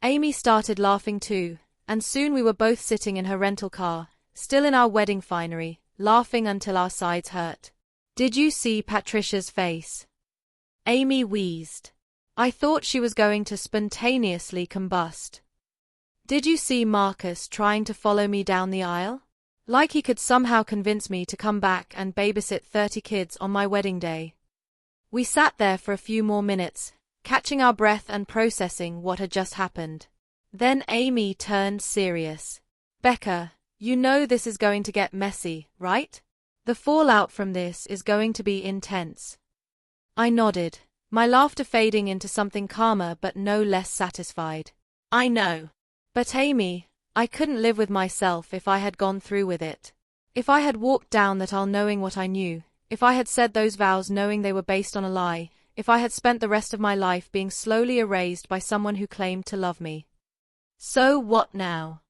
Amy started laughing too, and soon we were both sitting in her rental car, still in our wedding finery, laughing until our sides hurt. Did you see Patricia's face? Amy wheezed. I thought she was going to spontaneously combust. Did you see Marcus trying to follow me down the aisle? Like he could somehow convince me to come back and babysit 30 kids on my wedding day. We sat there for a few more minutes, catching our breath and processing what had just happened. Then Amy turned serious. Becca, you know this is going to get messy, right? The fallout from this is going to be intense. I nodded, my laughter fading into something calmer but no less satisfied. I know. But Amy, I couldn't live with myself if I had gone through with it. If I had walked down that aisle knowing what I knew, if I had said those vows knowing they were based on a lie, if I had spent the rest of my life being slowly erased by someone who claimed to love me. So what now?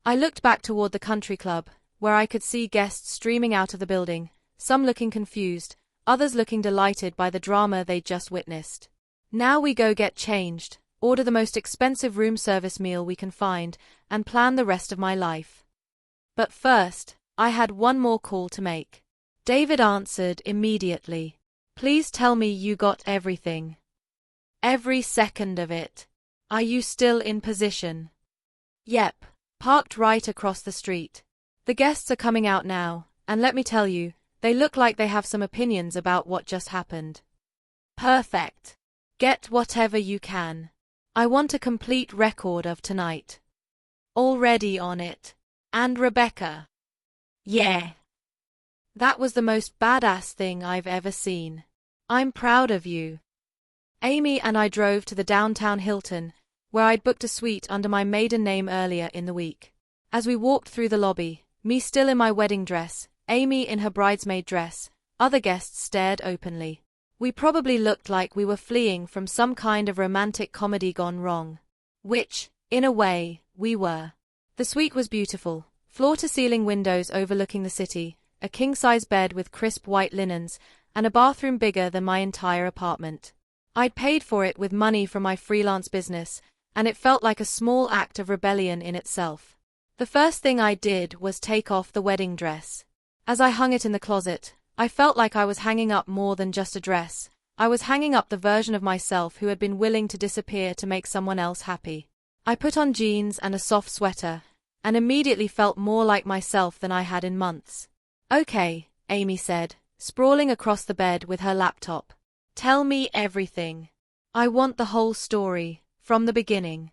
I looked back toward the country club, where I could see guests streaming out of the building, some looking confused, others looking delighted by the drama they'd just witnessed. Now we go get changed, order the most expensive room service meal we can find, and plan the rest of my life. But first, I had one more call to make. David answered immediately. Please tell me you got everything. Every second of it. Are you still in position? Yep, parked right across the street. The guests are coming out now, and let me tell you, they look like they have some opinions about what just happened. Perfect. Get whatever you can. I want a complete record of tonight. Already on it. And Rebecca. Yeah. That was the most badass thing I've ever seen. I'm proud of you. Amy and I drove to the downtown Hilton, where I'd booked a suite under my maiden name earlier in the week. As we walked through the lobby, me still in my wedding dress, Amy in her bridesmaid dress, other guests stared openly. We probably looked like we were fleeing from some kind of romantic comedy gone wrong. Which, in a way, we were. The suite was beautiful, floor-to-ceiling windows overlooking the city, a king-size bed with crisp white linens, and a bathroom bigger than my entire apartment. I'd paid for it with money from my freelance business, and it felt like a small act of rebellion in itself. The first thing I did was take off the wedding dress. As I hung it in the closet, I felt like I was hanging up more than just a dress. I was hanging up the version of myself who had been willing to disappear to make someone else happy. I put on jeans and a soft sweater, and immediately felt more like myself than I had in months. "Okay," Amy said, sprawling across the bed with her laptop. "Tell me everything. I want the whole story, from the beginning."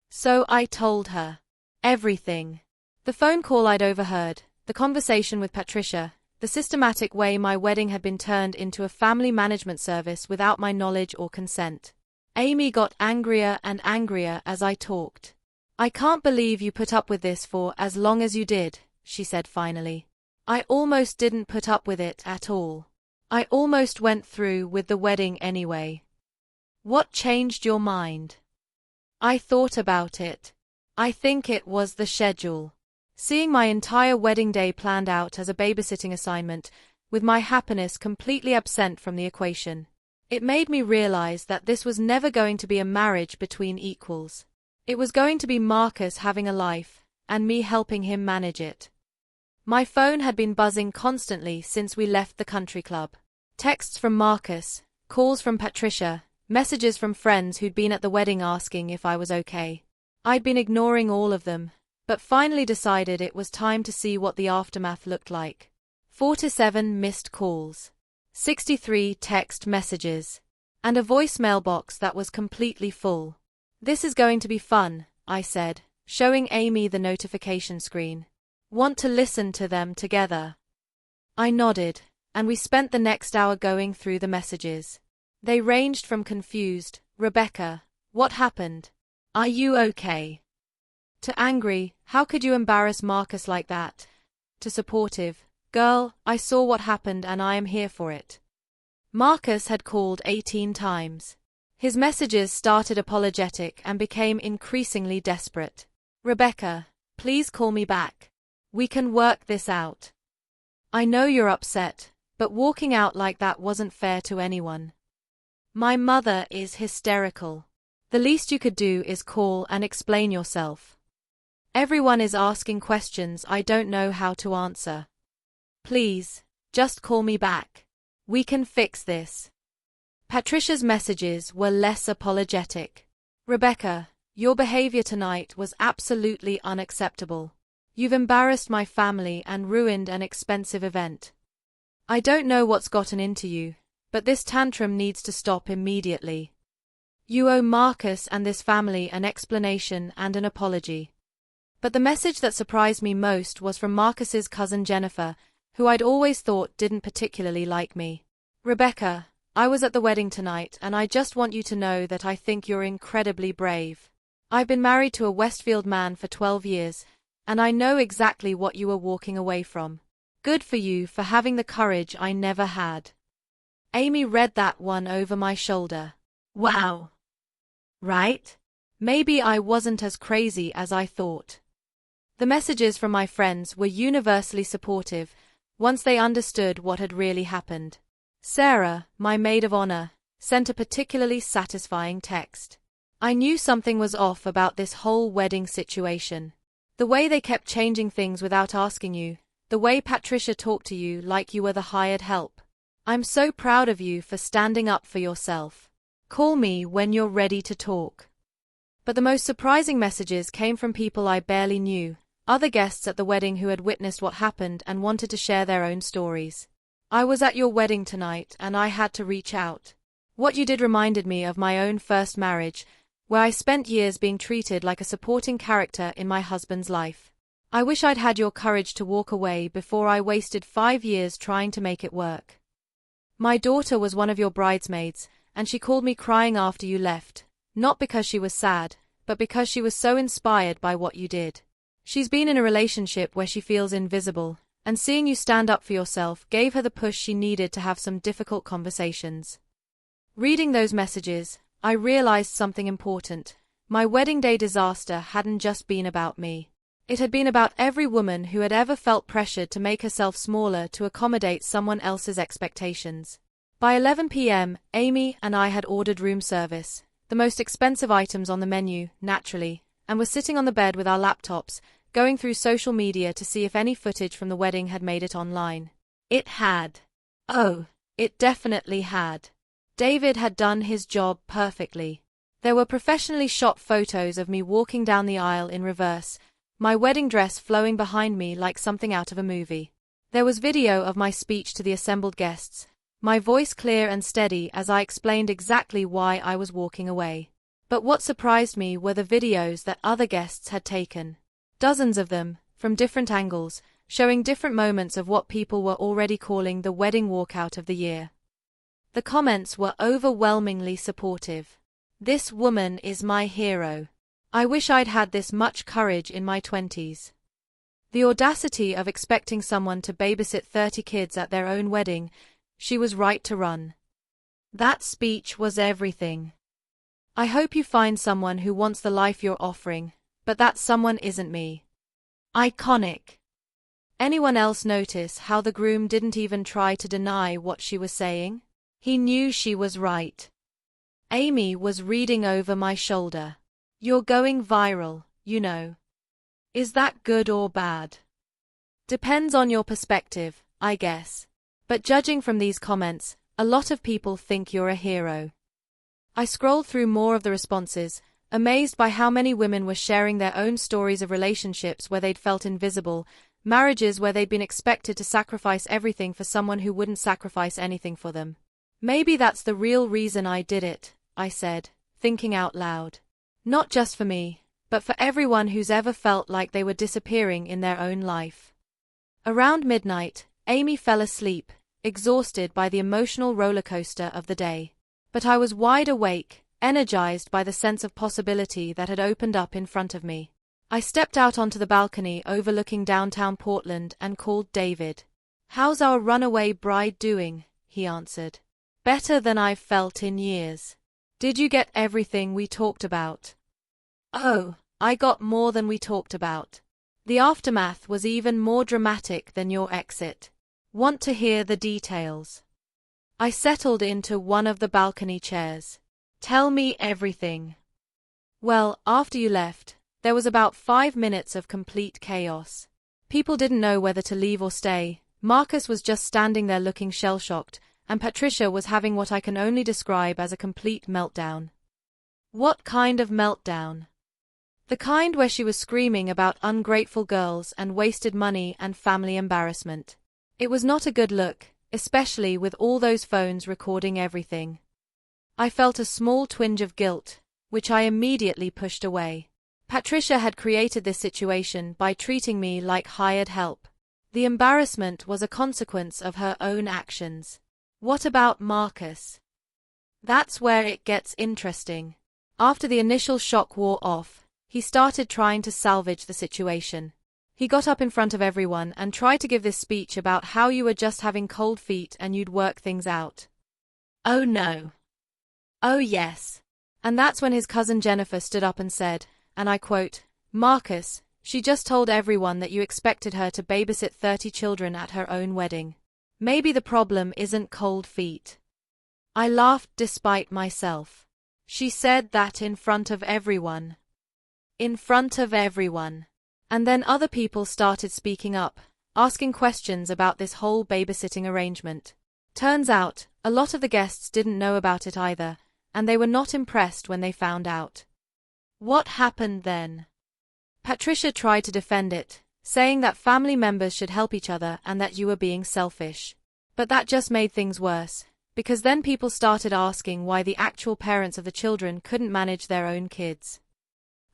So I told her. Everything. The phone call I'd overheard, the conversation with Patricia, the systematic way my wedding had been turned into a family management service without my knowledge or consent. Amy got angrier and angrier as I talked. "I can't believe you put up with this for as long as you did," she said finally. "I almost didn't put up with it at all. I almost went through with the wedding anyway." "What changed your mind?" "I thought about it. I think it was the schedule. Seeing my entire wedding day planned out as a babysitting assignment, with my happiness completely absent from the equation. It made me realize that this was never going to be a marriage between equals. It was going to be Marcus having a life, and me helping him manage it. My phone had been buzzing constantly since we left the country club. Texts from Marcus, calls from Patricia, messages from friends who'd been at the wedding asking if I was okay. I'd been ignoring all of them, but finally decided it was time to see what the aftermath looked like. 47 missed calls, 63 text messages, and a voicemail box that was completely full. "This is going to be fun," I said, showing Amy the notification screen. "Want to listen to them together?" I nodded, and we spent the next hour going through the messages. They ranged from confused, "Rebecca, what happened? Are you okay?" to angry, "How could you embarrass Marcus like that?" to supportive, "Girl, I saw what happened and I am here for it." Marcus had called 18 times. His messages started apologetic and became increasingly desperate. "Rebecca, please call me back. We can work this out. I know you're upset, but walking out like that wasn't fair to anyone. My mother is hysterical. The least you could do is call and explain yourself. Everyone is asking questions I don't know how to answer. Please, just call me back. We can fix this." Patricia's messages were less apologetic. "Rebecca, your behavior tonight was absolutely unacceptable. You've embarrassed my family and ruined an expensive event. I don't know what's gotten into you, but this tantrum needs to stop immediately. You owe Marcus and this family an explanation and an apology." But the message that surprised me most was from Marcus's cousin Jennifer, who I'd always thought didn't particularly like me. "Rebecca, I was at the wedding tonight and I just want you to know that I think you're incredibly brave. I've been married to a Westfield man for 12 years, and I know exactly what you were walking away from. Good for you for having the courage I never had." Amy read that one over my shoulder. Wow. Right? Maybe I wasn't as crazy as I thought. The messages from my friends were universally supportive, once they understood what had really happened. Sarah, my maid of honor, sent a particularly satisfying text. "I knew something was off about this whole wedding situation. The way they kept changing things without asking you, the way Patricia talked to you like you were the hired help. I'm so proud of you for standing up for yourself. Call me when you're ready to talk." But the most surprising messages came from people I barely knew, other guests at the wedding who had witnessed what happened and wanted to share their own stories. "I was at your wedding tonight and I had to reach out. What you did reminded me of my own first marriage, where I spent years being treated like a supporting character in my husband's life. I wish I'd had your courage to walk away before I wasted 5 years trying to make it work. My daughter was one of your bridesmaids, and she called me crying after you left, not because she was sad, but because she was so inspired by what you did. She's been in a relationship where she feels invisible, and seeing you stand up for yourself gave her the push she needed to have some difficult conversations." Reading those messages, I realized something important. My wedding day disaster hadn't just been about me. It had been about every woman who had ever felt pressured to make herself smaller to accommodate someone else's expectations. By 11 p.m., Amy and I had ordered room service, the most expensive items on the menu, naturally, and were sitting on the bed with our laptops, going through social media to see if any footage from the wedding had made it online. It had. Oh, it definitely had. David had done his job perfectly. There were professionally shot photos of me walking down the aisle in reverse, my wedding dress flowing behind me like something out of a movie. There was video of my speech to the assembled guests, my voice clear and steady as I explained exactly why I was walking away. But what surprised me were the videos that other guests had taken. Dozens of them, from different angles, showing different moments of what people were already calling the wedding walkout of the year. The comments were overwhelmingly supportive. This woman is my hero. I wish I'd had this much courage in my 20s. The audacity of expecting someone to babysit 30 kids at their own wedding, she was right to run. That speech was everything. I hope you find someone who wants the life you're offering, but that someone isn't me. Iconic. Anyone else notice how the groom didn't even try to deny what she was saying? He knew she was right. Amy was reading over my shoulder. You're going viral, you know. Is that good or bad? Depends on your perspective, I guess. But judging from these comments, a lot of people think you're a hero. I scrolled through more of the responses, amazed by how many women were sharing their own stories of relationships where they'd felt invisible, marriages where they'd been expected to sacrifice everything for someone who wouldn't sacrifice anything for them. Maybe that's the real reason I did it, I said, thinking out loud. Not just for me, but for everyone who's ever felt like they were disappearing in their own life. Around midnight, Amy fell asleep, exhausted by the emotional roller coaster of the day. But I was wide awake, energized by the sense of possibility that had opened up in front of me. I stepped out onto the balcony overlooking downtown Portland and called David. "How's our runaway bride doing?" he answered. "Better than I've felt in years. Did you get everything we talked about?" "Oh, I got more than we talked about. The aftermath was even more dramatic than your exit. Want to hear the details?" I settled into one of the balcony chairs. "Tell me everything." "Well, after you left, there was about 5 minutes of complete chaos. People didn't know whether to leave or stay. Marcus was just standing there looking shell-shocked, and Patricia was having what I can only describe as a complete meltdown." "What kind of meltdown?" "The kind where she was screaming about ungrateful girls and wasted money and family embarrassment. It was not a good look, especially with all those phones recording everything." I felt a small twinge of guilt, which I immediately pushed away. Patricia had created this situation by treating me like hired help. The embarrassment was a consequence of her own actions. What about Marcus? That's where it gets interesting. After the initial shock wore off, he started trying to salvage the situation. He got up in front of everyone and tried to give this speech about how you were just having cold feet and you'd work things out. "Oh no. Oh yes." And that's when his cousin Jennifer stood up and said, and I quote, "Marcus, she just told everyone that you expected her to babysit 30 children at her own wedding. Maybe the problem isn't cold feet." I laughed despite myself. She said that in front of everyone. In front of everyone. And then other people started speaking up, asking questions about this whole babysitting arrangement. Turns out, a lot of the guests didn't know about it either, and they were not impressed when they found out. What happened then? Patricia tried to defend it, saying that family members should help each other and that you were being selfish. But that just made things worse, because then people started asking why the actual parents of the children couldn't manage their own kids.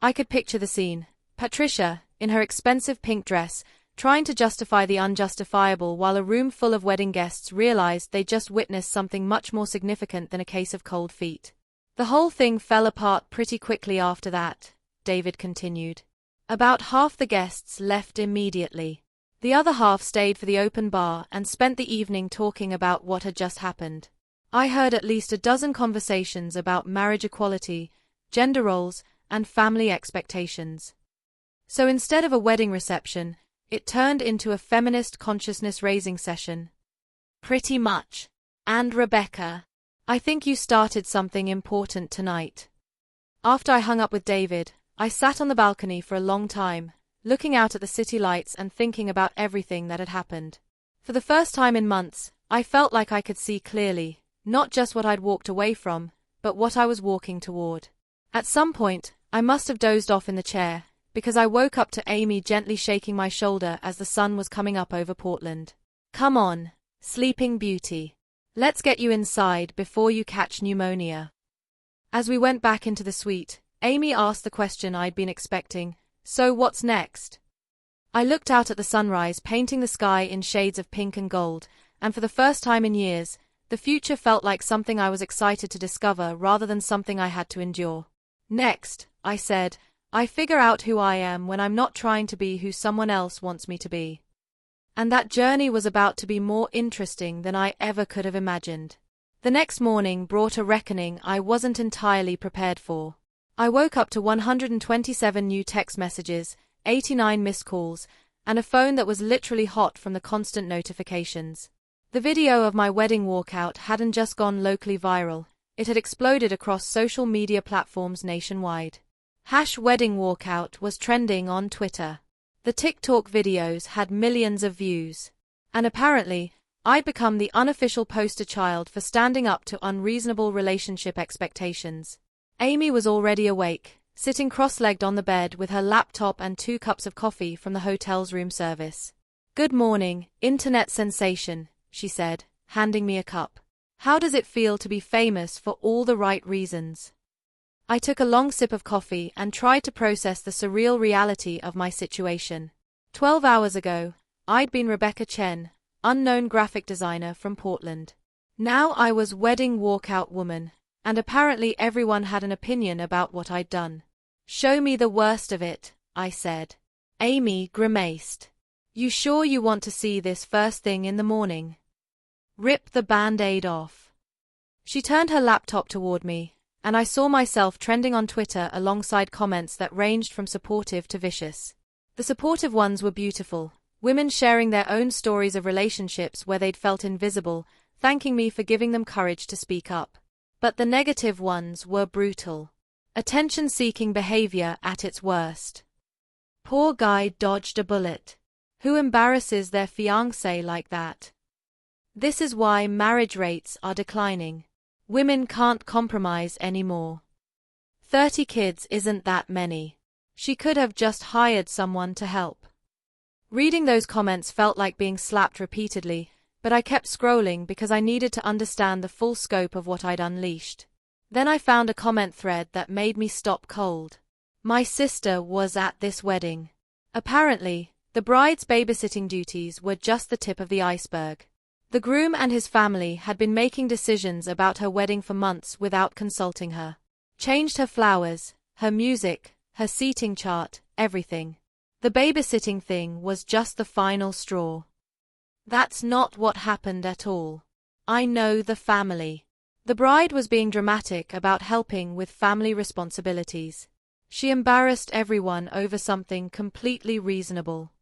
I could picture the scene. Patricia, in her expensive pink dress, trying to justify the unjustifiable while a room full of wedding guests realized they just witnessed something much more significant than a case of cold feet. "The whole thing fell apart pretty quickly after that," David continued. "About half the guests left immediately. The other half stayed for the open bar and spent the evening talking about what had just happened. I heard at least a dozen conversations about marriage equality, gender roles, and family expectations. So instead of a wedding reception, it turned into a feminist consciousness-raising session." "Pretty much. And Rebecca, I think you started something important tonight. After I hung up with David, I sat on the balcony for a long time, looking out at the city lights and thinking about everything that had happened. For the first time in months, I felt like I could see clearly, not just what I'd walked away from, but what I was walking toward. At some point, I must have dozed off in the chair, because I woke up to Amy gently shaking my shoulder as the sun was coming up over Portland. Come on, Sleeping Beauty. Let's get you inside before you catch pneumonia. As we went back into the suite, Amy asked the question I'd been expecting, so what's next? I looked out at the sunrise painting the sky in shades of pink and gold, and for the first time in years, the future felt like something I was excited to discover rather than something I had to endure. Next, I said, I figure out who I am when I'm not trying to be who someone else wants me to be. And that journey was about to be more interesting than I ever could have imagined. The next morning brought a reckoning I wasn't entirely prepared for. I woke up to 127 new text messages, 89 missed calls, and a phone that was literally hot from the constant notifications. The video of my wedding walkout hadn't just gone locally viral, it had exploded across social media platforms nationwide. #wedding walkout was trending on Twitter. The TikTok videos had millions of views. And apparently, I'd become the unofficial poster child for standing up to unreasonable relationship expectations. Amy was already awake, sitting cross-legged on the bed with her laptop and 2 cups of coffee from the hotel's room service. Good morning, internet sensation, she said, handing me a cup. How does it feel to be famous for all the right reasons? I took a long sip of coffee and tried to process the surreal reality of my situation. 12 hours ago, I'd been Rebecca Chen, unknown graphic designer from Portland. Now I was wedding walkout woman, and apparently everyone had an opinion about what I'd done. Show me the worst of it, I said. Amy grimaced. You sure you want to see this first thing in the morning? Rip the Band-Aid off. She turned her laptop toward me, and I saw myself trending on Twitter alongside comments that ranged from supportive to vicious. The supportive ones were beautiful, women sharing their own stories of relationships where they'd felt invisible, thanking me for giving them courage to speak up. But the negative ones were brutal. Attention-seeking behavior at its worst. Poor guy dodged a bullet. Who embarrasses their fiancé like that? This is why marriage rates are declining. Women can't compromise anymore. 30 kids isn't that many. She could have just hired someone to help. Reading those comments felt like being slapped repeatedly, but I kept scrolling because I needed to understand the full scope of what I'd unleashed. Then I found a comment thread that made me stop cold. My sister was at this wedding. Apparently, the bride's babysitting duties were just the tip of the iceberg. The groom and his family had been making decisions about her wedding for months without consulting her. Changed her flowers, her music, her seating chart, everything. The babysitting thing was just the final straw. That's not what happened at all. I know the family. The bride was being dramatic about helping with family responsibilities. She embarrassed everyone over something completely reasonable.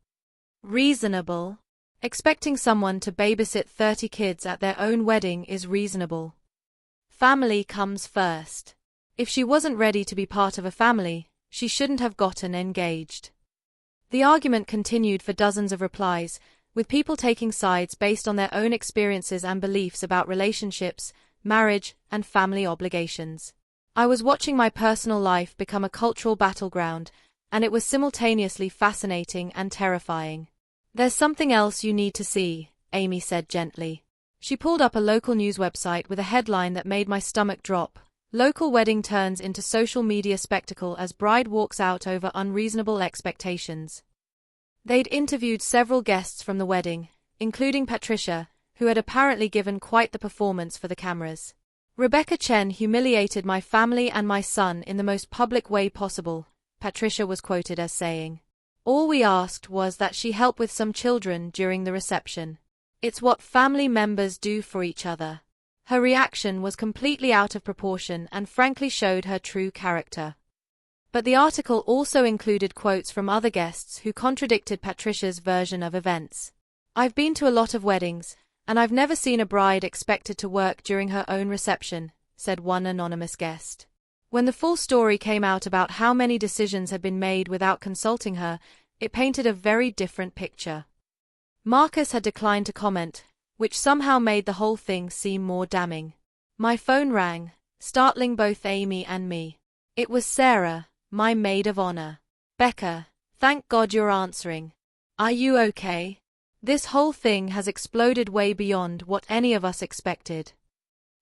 Reasonable? Expecting someone to babysit 30 kids at their own wedding is reasonable. Family comes first. If she wasn't ready to be part of a family, she shouldn't have gotten engaged. The argument continued for dozens of replies, with people taking sides based on their own experiences and beliefs about relationships, marriage, and family obligations. I was watching my personal life become a cultural battleground, and it was simultaneously fascinating and terrifying. There's something else you need to see, Amy said gently. She pulled up a local news website with a headline that made my stomach drop. Local wedding turns into social media spectacle as bride walks out over unreasonable expectations. They'd interviewed several guests from the wedding, including Patricia, who had apparently given quite the performance for the cameras. Rebecca Chen humiliated my family and my son in the most public way possible, Patricia was quoted as saying. All we asked was that she help with some children during the reception. It's what family members do for each other. Her reaction was completely out of proportion and frankly showed her true character. But the article also included quotes from other guests who contradicted Patricia's version of events. I've been to a lot of weddings, And I've never seen a bride expected to work during her own reception, said one anonymous guest. When the full story came out about how many decisions had been made without consulting her, it painted a very different picture. Marcus had declined to comment, which somehow made the whole thing seem more damning. My phone rang, startling both Amy and me. It was Sarah, my maid of honor. Becca, thank God you're answering. Are you okay? This whole thing has exploded way beyond what any of us expected.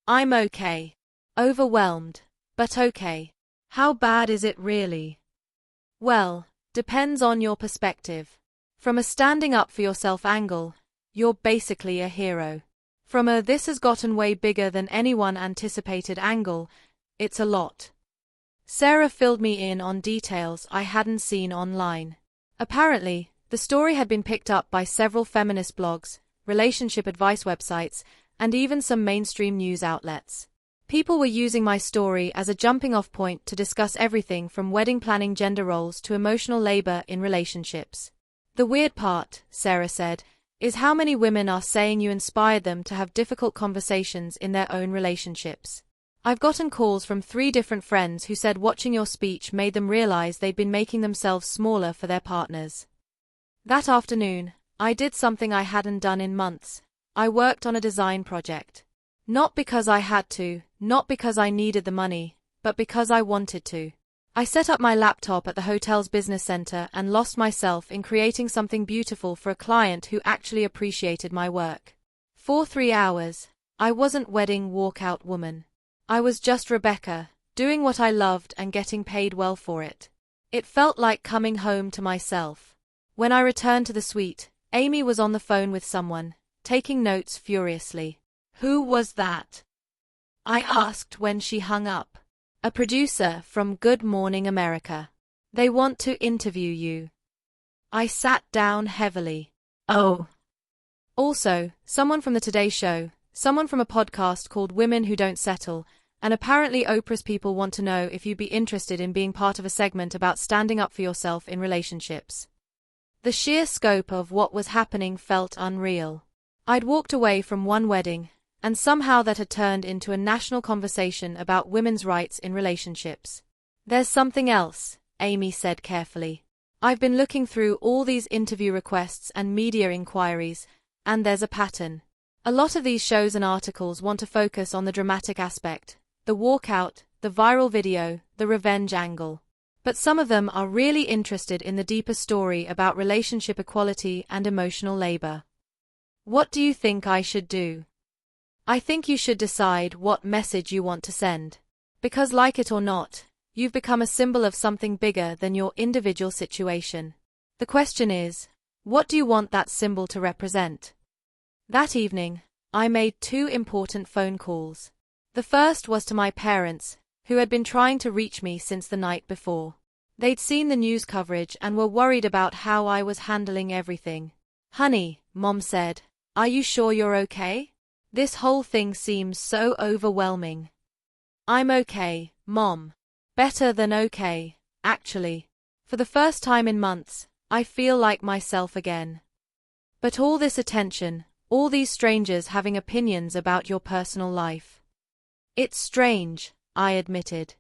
I'm okay. Overwhelmed, but okay. How bad is it really? Well, depends on your perspective. From a standing up for yourself angle, you're basically a hero. From a this has gotten way bigger than anyone anticipated angle, it's a lot. Sarah filled me in on details I hadn't seen online. Apparently, the story had been picked up by several feminist blogs, relationship advice websites, and even some mainstream news outlets. People were using my story as a jumping-off point to discuss everything from wedding planning gender roles to emotional labor in relationships. The weird part, Sarah said, is how many women are saying you inspired them to have difficult conversations in their own relationships. I've gotten calls from 3 different friends who said watching your speech made them realize they'd been making themselves smaller for their partners. That afternoon, I did something I hadn't done in months. I worked on a design project. Not because I had to, not because I needed the money, but because I wanted to. I set up my laptop at the hotel's business center and lost myself in creating something beautiful for a client who actually appreciated my work. For 3 hours, I wasn't wedding walkout woman. I was just Rebecca, doing what I loved and getting paid well for it. It felt like coming home to myself. When I returned to the suite, Amy was on the phone with someone, taking notes furiously. Who was that? I asked when she hung up. A producer from Good Morning America. They want to interview you. I sat down heavily. Oh. Also, someone from the Today Show, someone from a podcast called Women Who Don't Settle, and apparently Oprah's people want to know if you'd be interested in being part of a segment about standing up for yourself in relationships. The sheer scope of what was happening felt unreal. I'd walked away from one wedding, and somehow that had turned into a national conversation about women's rights in relationships. There's something else, Amy said carefully. I've been looking through all these interview requests and media inquiries, and there's a pattern. A lot of these shows and articles want to focus on the dramatic aspect, the walkout, the viral video, the revenge angle. But some of them are really interested in the deeper story about relationship equality and emotional labor. What do you think I should do? I think you should decide what message you want to send. Because like it or not, you've become a symbol of something bigger than your individual situation. The question is, what do you want that symbol to represent? That evening, I made 2 important phone calls. The first was to my parents, who had been trying to reach me since the night before. They'd seen the news coverage and were worried about how I was handling everything. Honey, Mom said, are you sure you're okay? This whole thing seems so overwhelming. I'm okay, Mom. Better than okay, actually. For the first time in months, I feel like myself again. But all this attention, all these strangers having opinions about your personal life. It's strange, I admitted.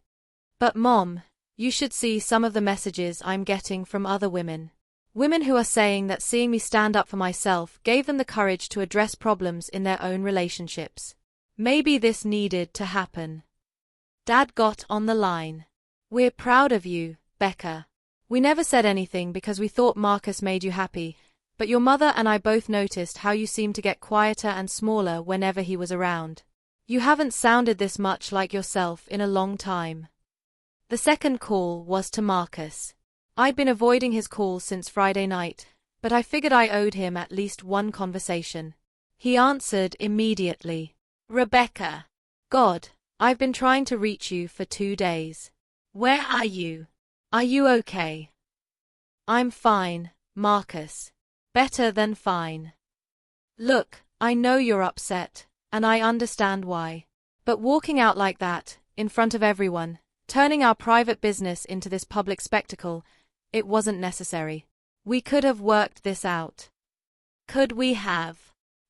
But Mom, you should see some of the messages I'm getting from other women. Women who are saying that seeing me stand up for myself gave them the courage to address problems in their own relationships. Maybe this needed to happen. Dad got on the line. We're proud of you, Becca. We never said anything because we thought Marcus made you happy, but your mother and I both noticed how you seemed to get quieter and smaller whenever he was around. You haven't sounded this much like yourself in a long time. The second call was to Marcus. I'd been avoiding his calls since Friday night, but I figured I owed him at least one conversation. He answered immediately. Rebecca. God, I've been trying to reach you for 2 days. Where are you? Are you okay? I'm fine, Marcus. Better than fine. Look, I know you're upset, and I understand why. But walking out like that, in front of everyone, turning our private business into this public spectacle, it wasn't necessary. We could have worked this out. Could we have?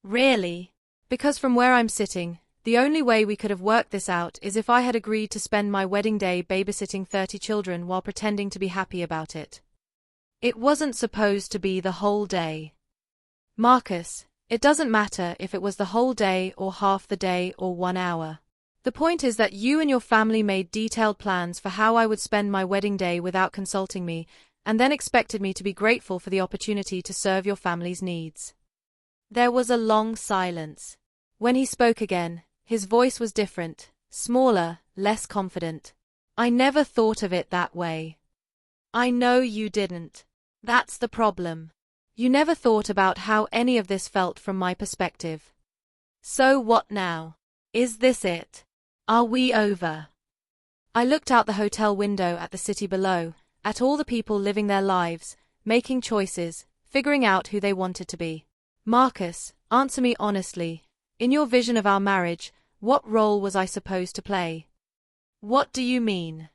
Really? Because from where I'm sitting, the only way we could have worked this out is if I had agreed to spend my wedding day babysitting 30 children while pretending to be happy about it. It wasn't supposed to be the whole day. Marcus, it doesn't matter if it was the whole day or half the day or 1 hour. The point is that you and your family made detailed plans for how I would spend my wedding day without consulting me, and then expected me to be grateful for the opportunity to serve your family's needs. There was a long silence. When he spoke again, his voice was different, smaller, less confident. I never thought of it that way. I know you didn't. That's the problem. You never thought about how any of this felt from my perspective. So what now? Is this it? Are we over? I looked out the hotel window at the city below, at all the people living their lives, making choices, figuring out who they wanted to be. Marcus, answer me honestly. In your vision of our marriage, what role was I supposed to play? What do you mean?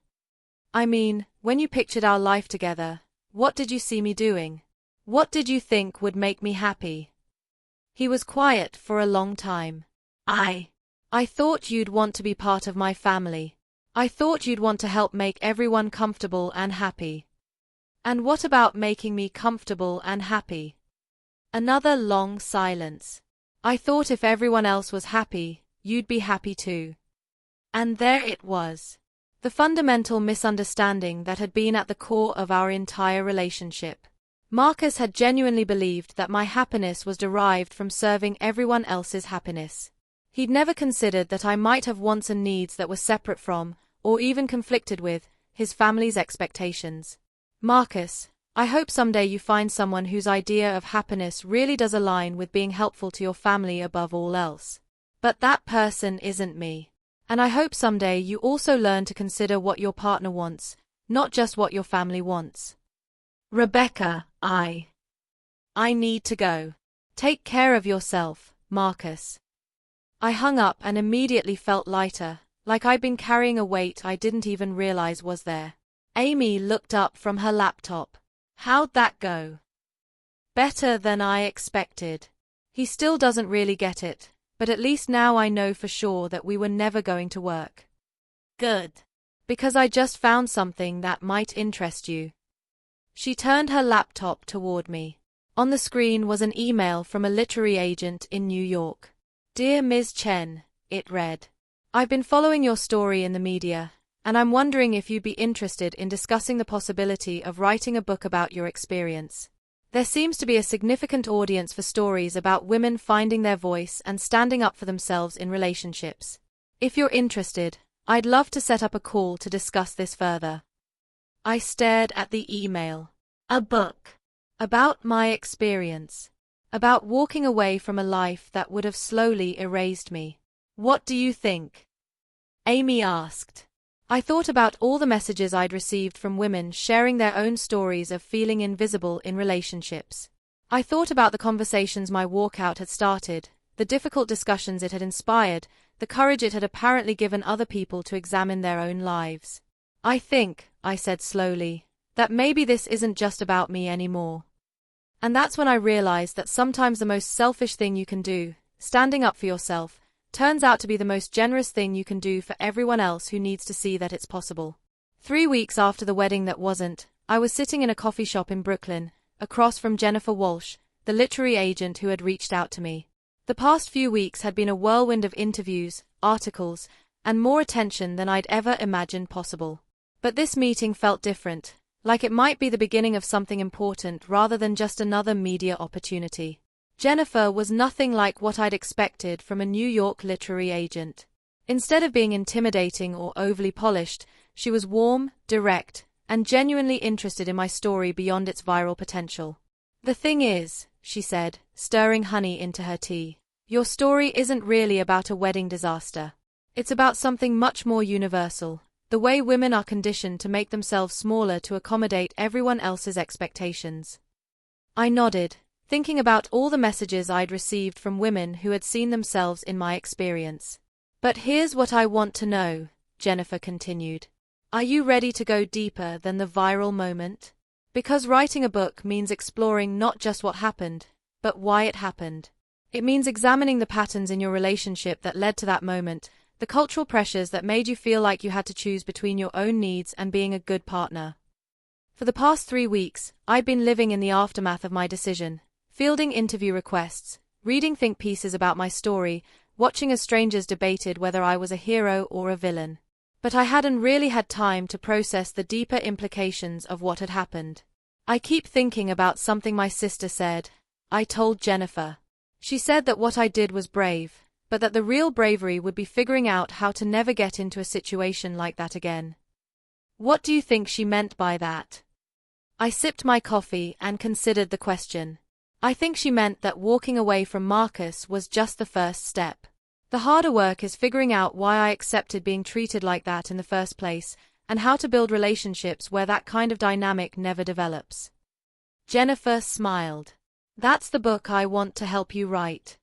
I mean, when you pictured our life together, what did you see me doing? What did you think would make me happy? He was quiet for a long time. I thought you'd want to be part of my family. I thought you'd want to help make everyone comfortable and happy. And what about making me comfortable and happy? Another long silence. I thought if everyone else was happy, you'd be happy too. And there it was. The fundamental misunderstanding that had been at the core of our entire relationship. Marcus had genuinely believed that my happiness was derived from serving everyone else's happiness. He'd never considered that I might have wants and needs that were separate from, or even conflicted with, his family's expectations. Marcus, I hope someday you find someone whose idea of happiness really does align with being helpful to your family above all else. But that person isn't me. And I hope someday you also learn to consider what your partner wants, not just what your family wants. Rebecca, I need to go. Take care of yourself, Marcus. I hung up and immediately felt lighter, like I'd been carrying a weight I didn't even realize was there. Amy looked up from her laptop. How'd that go? Better than I expected. He still doesn't really get it, but at least now I know for sure that we were never going to work. Good. Because I just found something that might interest you. She turned her laptop toward me. On the screen was an email from a literary agent in New York. Dear Ms. Chen, it read. I've been following your story in the media, and I'm wondering if you'd be interested in discussing the possibility of writing a book about your experience. There seems to be a significant audience for stories about women finding their voice and standing up for themselves in relationships. If you're interested, I'd love to set up a call to discuss this further. I stared at the email. A book. About my experience. About walking away from a life that would have slowly erased me. What do you think? Amy asked. I thought about all the messages I'd received from women sharing their own stories of feeling invisible in relationships. I thought about the conversations my walkout had started, the difficult discussions it had inspired, the courage it had apparently given other people to examine their own lives. I think, I said slowly, that maybe this isn't just about me anymore. And that's when I realized that sometimes the most selfish thing you can do, standing up for yourself, turns out to be the most generous thing you can do for everyone else who needs to see that it's possible. 3 weeks after the wedding that wasn't, I was sitting in a coffee shop in Brooklyn, across from Jennifer Walsh, the literary agent who had reached out to me. The past few weeks had been a whirlwind of interviews, articles, and more attention than I'd ever imagined possible. But this meeting felt different, like it might be the beginning of something important rather than just another media opportunity. Jennifer was nothing like what I'd expected from a New York literary agent. Instead of being intimidating or overly polished, she was warm, direct, and genuinely interested in my story beyond its viral potential. The thing is, she said, stirring honey into her tea, your story isn't really about a wedding disaster. It's about something much more universal. The way women are conditioned to make themselves smaller to accommodate everyone else's expectations. I nodded, thinking about all the messages I'd received from women who had seen themselves in my experience. But here's what I want to know, Jennifer continued. Are you ready to go deeper than the viral moment? Because writing a book means exploring not just what happened, but why it happened. It means examining the patterns in your relationship that led to that moment, the cultural pressures that made you feel like you had to choose between your own needs and being a good partner. For the past 3 weeks, I'd been living in the aftermath of my decision, fielding interview requests, reading think pieces about my story, watching as strangers debated whether I was a hero or a villain. But I hadn't really had time to process the deeper implications of what had happened. I keep thinking about something my sister said. I told Jennifer. She said that what I did was brave, but that the real bravery would be figuring out how to never get into a situation like that again. What do you think she meant by that? I sipped my coffee and considered the question. I think she meant that walking away from Marcus was just the first step. The harder work is figuring out why I accepted being treated like that in the first place, and how to build relationships where that kind of dynamic never develops. Jennifer smiled. That's the book I want to help you write.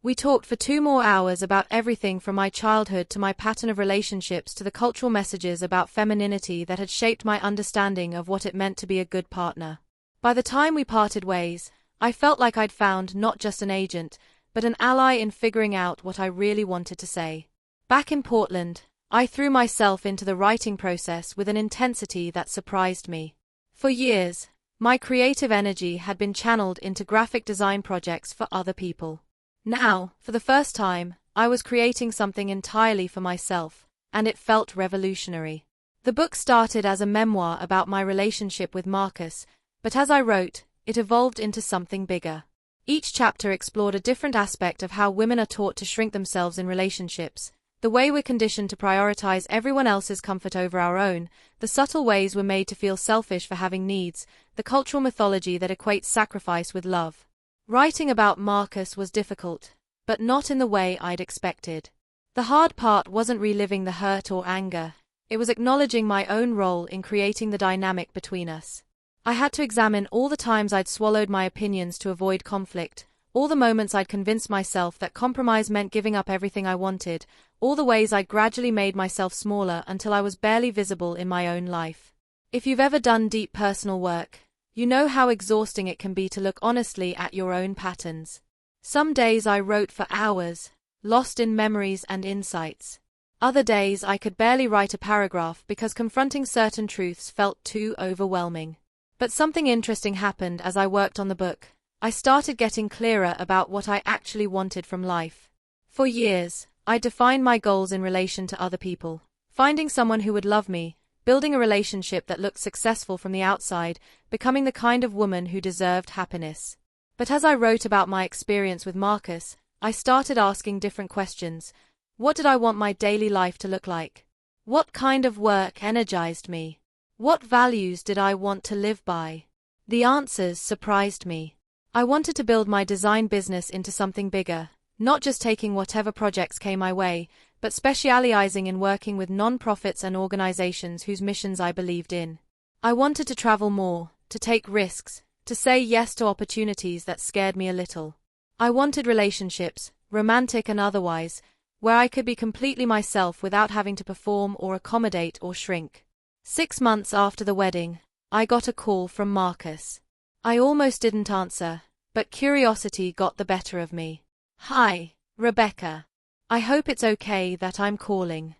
We talked for 2 more hours about everything from my childhood to my pattern of relationships to the cultural messages about femininity that had shaped my understanding of what it meant to be a good partner. By the time we parted ways, I felt like I'd found not just an agent, but an ally in figuring out what I really wanted to say. Back in Portland, I threw myself into the writing process with an intensity that surprised me. For years, my creative energy had been channeled into graphic design projects for other people. Now, for the first time, I was creating something entirely for myself, and it felt revolutionary. The book started as a memoir about my relationship with Marcus, but as I wrote, it evolved into something bigger. Each chapter explored a different aspect of how women are taught to shrink themselves in relationships, the way we're conditioned to prioritize everyone else's comfort over our own, the subtle ways we're made to feel selfish for having needs, the cultural mythology that equates sacrifice with love. Writing about Marcus was difficult, but not in the way I'd expected. The hard part wasn't reliving the hurt or anger, it was acknowledging my own role in creating the dynamic between us. I had to examine all the times I'd swallowed my opinions to avoid conflict, all the moments I'd convinced myself that compromise meant giving up everything I wanted, all the ways I'd gradually made myself smaller until I was barely visible in my own life. If you've ever done deep personal work, you know how exhausting it can be to look honestly at your own patterns. Some days I wrote for hours, lost in memories and insights. Other days I could barely write a paragraph because confronting certain truths felt too overwhelming. But something interesting happened as I worked on the book. I started getting clearer about what I actually wanted from life. For years, I defined my goals in relation to other people, finding someone who would love me, building a relationship that looked successful from the outside, becoming the kind of woman who deserved happiness. But as I wrote about my experience with Marcus, I started asking different questions. What did I want my daily life to look like? What kind of work energized me? What values did I want to live by? The answers surprised me. I wanted to build my design business into something bigger, not just taking whatever projects came my way, but specializing in working with non-profits and organizations whose missions I believed in. I wanted to travel more, to take risks, to say yes to opportunities that scared me a little. I wanted relationships, romantic and otherwise, where I could be completely myself without having to perform or accommodate or shrink. 6 months after the wedding, I got a call from Marcus. I almost didn't answer, but curiosity got the better of me. "Hi, Rebecca. I hope it's okay that I'm calling."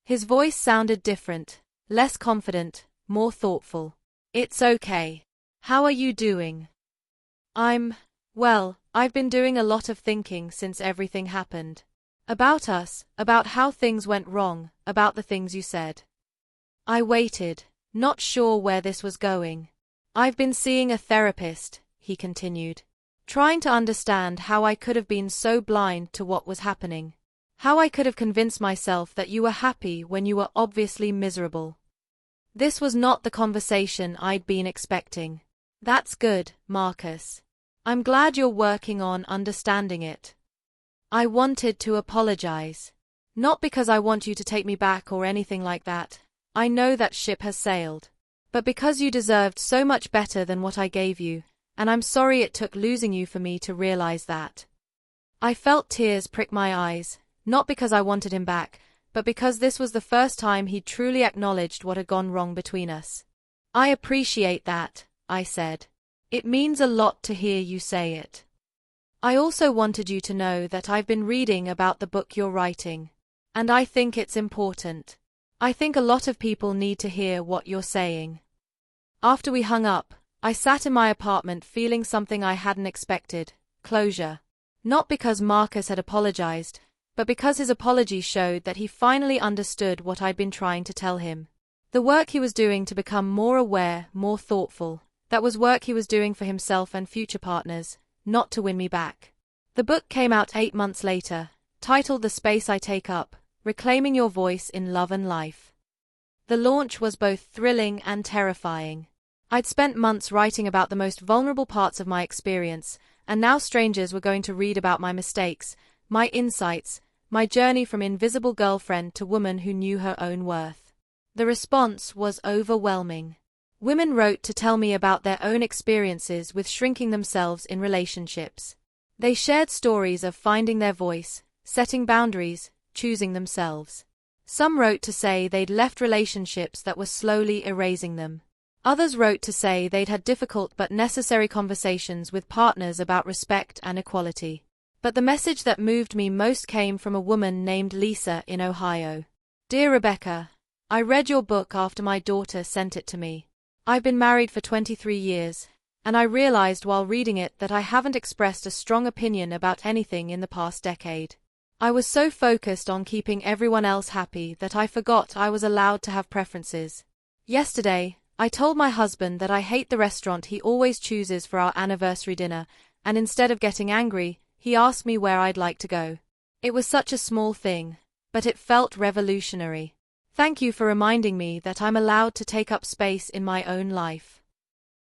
His voice sounded different, less confident, more thoughtful. "It's okay. How are you doing?" Well, I've been doing a lot of thinking since everything happened. About us, about how things went wrong, about the things you said." I waited, not sure where this was going. "I've been seeing a therapist," he continued, "trying to understand how I could have been so blind to what was happening. How I could have convinced myself that you were happy when you were obviously miserable." This was not the conversation I'd been expecting. "That's good, Marcus. I'm glad you're working on understanding it." I wanted to apologize. Not because I want you to take me back or anything like that. I know that ship has sailed. But because you deserved so much better than what I gave you, and I'm sorry it took losing you for me to realize that. I felt tears prick my eyes, not because I wanted him back, but because this was the first time he'd truly acknowledged what had gone wrong between us. "I appreciate that," I said. "It means a lot to hear you say it." I also wanted you to know that I've been reading about the book you're writing. And I think it's important. I think a lot of people need to hear what you're saying. After we hung up, I sat in my apartment feeling something I hadn't expected: closure. Not because Marcus had apologized, but because his apology showed that he finally understood what I'd been trying to tell him. The work he was doing to become more aware, more thoughtful, that was work he was doing for himself and future partners, not to win me back. The book came out 8 months later, titled The Space I Take Up: Reclaiming Your Voice in Love and Life. The launch was both thrilling and terrifying. I'd spent months writing about the most vulnerable parts of my experience, and now strangers were going to read about my mistakes, my insights, my journey from invisible girlfriend to woman who knew her own worth. The response was overwhelming. Women wrote to tell me about their own experiences with shrinking themselves in relationships. They shared stories of finding their voice, setting boundaries, choosing themselves. Some wrote to say they'd left relationships that were slowly erasing them. Others wrote to say they'd had difficult but necessary conversations with partners about respect and equality. But the message that moved me most came from a woman named Lisa in Ohio. Dear Rebecca, I read your book after my daughter sent it to me. I've been married for 23 years, and I realized while reading it that I haven't expressed a strong opinion about anything in the past decade. I was so focused on keeping everyone else happy that I forgot I was allowed to have preferences. Yesterday, I told my husband that I hate the restaurant he always chooses for our anniversary dinner, and instead of getting angry, he asked me where I'd like to go. It was such a small thing, but it felt revolutionary. Thank you for reminding me that I'm allowed to take up space in my own life.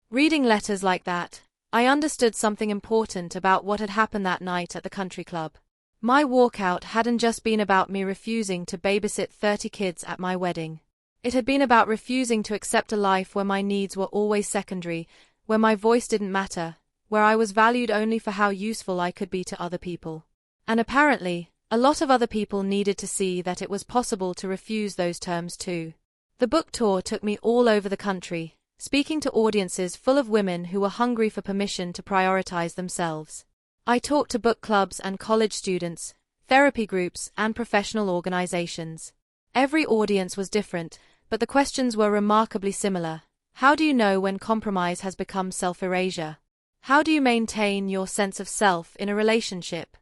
Reading letters like that, I understood something important about what had happened that night at the country club. My walkout hadn't just been about me refusing to babysit 30 kids at my wedding. It had been about refusing to accept a life where my needs were always secondary, where my voice didn't matter, where I was valued only for how useful I could be to other people. And apparently, a lot of other people needed to see that it was possible to refuse those terms too. The book tour took me all over the country, speaking to audiences full of women who were hungry for permission to prioritize themselves. I talked to book clubs and college students, therapy groups, and professional organizations. Every audience was different, but the questions were remarkably similar. How do you know when compromise has become self-erasure? How do you maintain your sense of self in a relationship?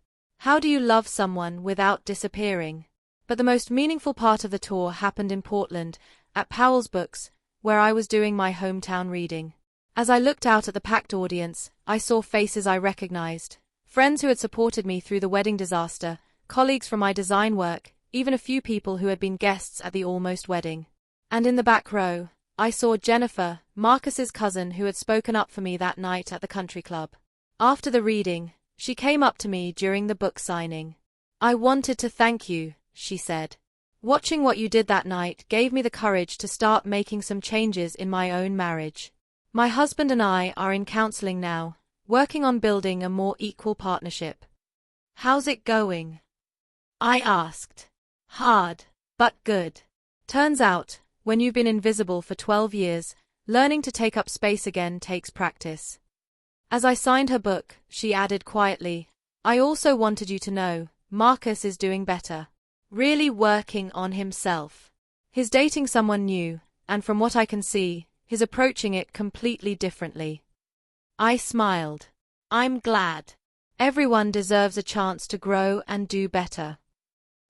How do you love someone without disappearing? But the most meaningful part of the tour happened in Portland, at Powell's Books, where I was doing my hometown reading. As I looked out at the packed audience, I saw faces I recognized. Friends who had supported me through the wedding disaster, colleagues from my design work, even a few people who had been guests at the almost wedding. And in the back row, I saw Jennifer, Marcus's cousin who had spoken up for me that night at the country club. After the reading, she came up to me during the book signing. I wanted to thank you, she said. Watching what you did that night gave me the courage to start making some changes in my own marriage. My husband and I are in counseling now, working on building a more equal partnership. How's it going? I asked. Hard, but good. Turns out, when you've been invisible for 12 years, learning to take up space again takes practice. As I signed her book, she added quietly, I also wanted you to know, Marcus is doing better. Really working on himself. He's dating someone new, and from what I can see, he's approaching it completely differently. I smiled. I'm glad. Everyone deserves a chance to grow and do better.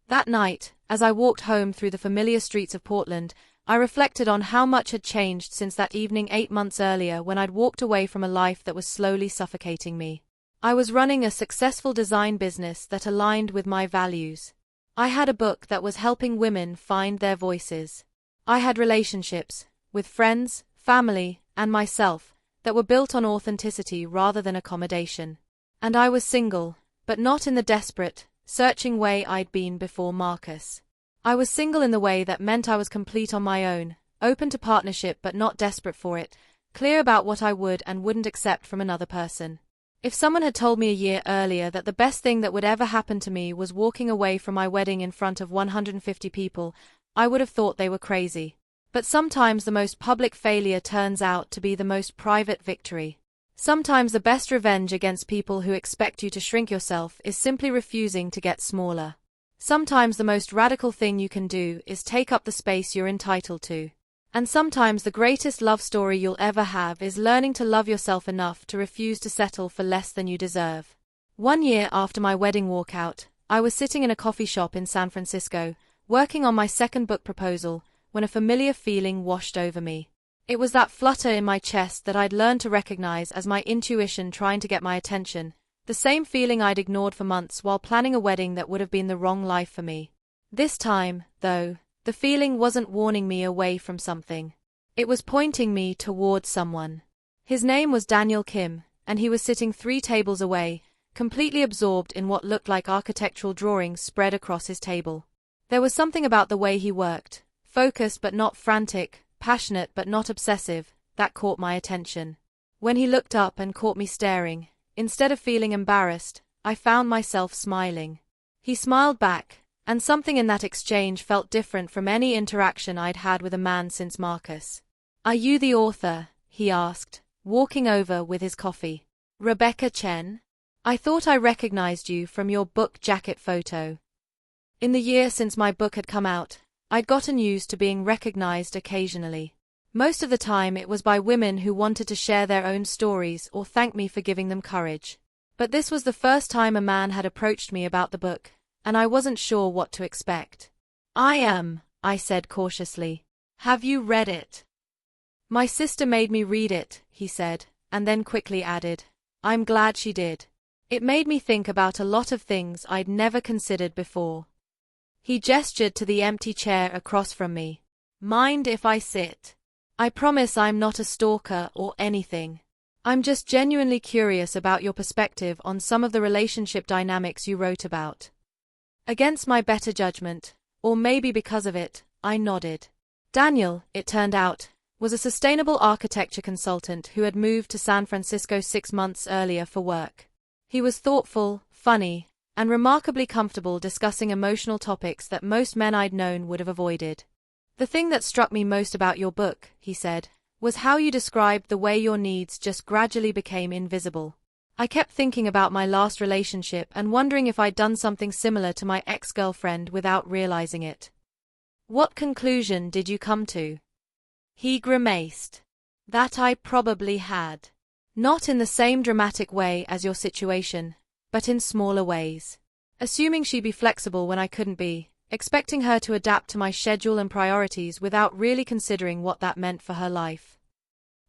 That night, as I walked home through the familiar streets of Portland, I reflected on how much had changed since that evening 8 months earlier when I'd walked away from a life that was slowly suffocating me. I was running a successful design business that aligned with my values. I had a book that was helping women find their voices. I had relationships, with friends, family, and myself, that were built on authenticity rather than accommodation. And I was single, but not in the desperate, searching way I'd been before Marcus. I was single in the way that meant I was complete on my own, open to partnership but not desperate for it, clear about what I would and wouldn't accept from another person. If someone had told me a year earlier that the best thing that would ever happen to me was walking away from my wedding in front of 150 people, I would have thought they were crazy. But sometimes the most public failure turns out to be the most private victory. Sometimes the best revenge against people who expect you to shrink yourself is simply refusing to get smaller. Sometimes the most radical thing you can do is take up the space you're entitled to. And sometimes the greatest love story you'll ever have is learning to love yourself enough to refuse to settle for less than you deserve. 1 year after my wedding walkout, I was sitting in a coffee shop in San Francisco, working on my second book proposal, when a familiar feeling washed over me. It was that flutter in my chest that I'd learned to recognize as my intuition trying to get my attention, the same feeling I'd ignored for months while planning a wedding that would have been the wrong life for me. This time, though, the feeling wasn't warning me away from something. It was pointing me towards someone. His name was Daniel Kim, and he was sitting 3 tables away, completely absorbed in what looked like architectural drawings spread across his table. There was something about the way he worked, focused but not frantic, passionate but not obsessive, that caught my attention. When he looked up and caught me staring, instead of feeling embarrassed, I found myself smiling. He smiled back, and something in that exchange felt different from any interaction I'd had with a man since Marcus. "Are you the author?" he asked, walking over with his coffee. "Rebecca Chen? I thought I recognized you from your book jacket photo." In the year since my book had come out, I'd gotten used to being recognized occasionally. Most of the time it was by women who wanted to share their own stories or thank me for giving them courage. But this was the first time a man had approached me about the book, and I wasn't sure what to expect. I said cautiously. "Have you read it?" "My sister made me read it," he said, and then quickly added, "I'm glad she did. It made me think about a lot of things I'd never considered before." He gestured to the empty chair across from me. "Mind if I sit? I promise I'm not a stalker or anything. I'm just genuinely curious about your perspective on some of the relationship dynamics you wrote about." Against my better judgment, or maybe because of it, I nodded. Daniel, it turned out, was a sustainable architecture consultant who had moved to San Francisco 6 months earlier for work. He was thoughtful, funny, and remarkably comfortable discussing emotional topics that most men I'd known would have avoided. "The thing that struck me most about your book," he said, "was how you described the way your needs just gradually became invisible. I kept thinking about my last relationship and wondering if I'd done something similar to my ex-girlfriend without realizing it." "What conclusion did you come to?" He grimaced. "That I probably had. Not in the same dramatic way as your situation, but in smaller ways. Assuming she'd be flexible when I couldn't be, expecting her to adapt to my schedule and priorities without really considering what that meant for her life.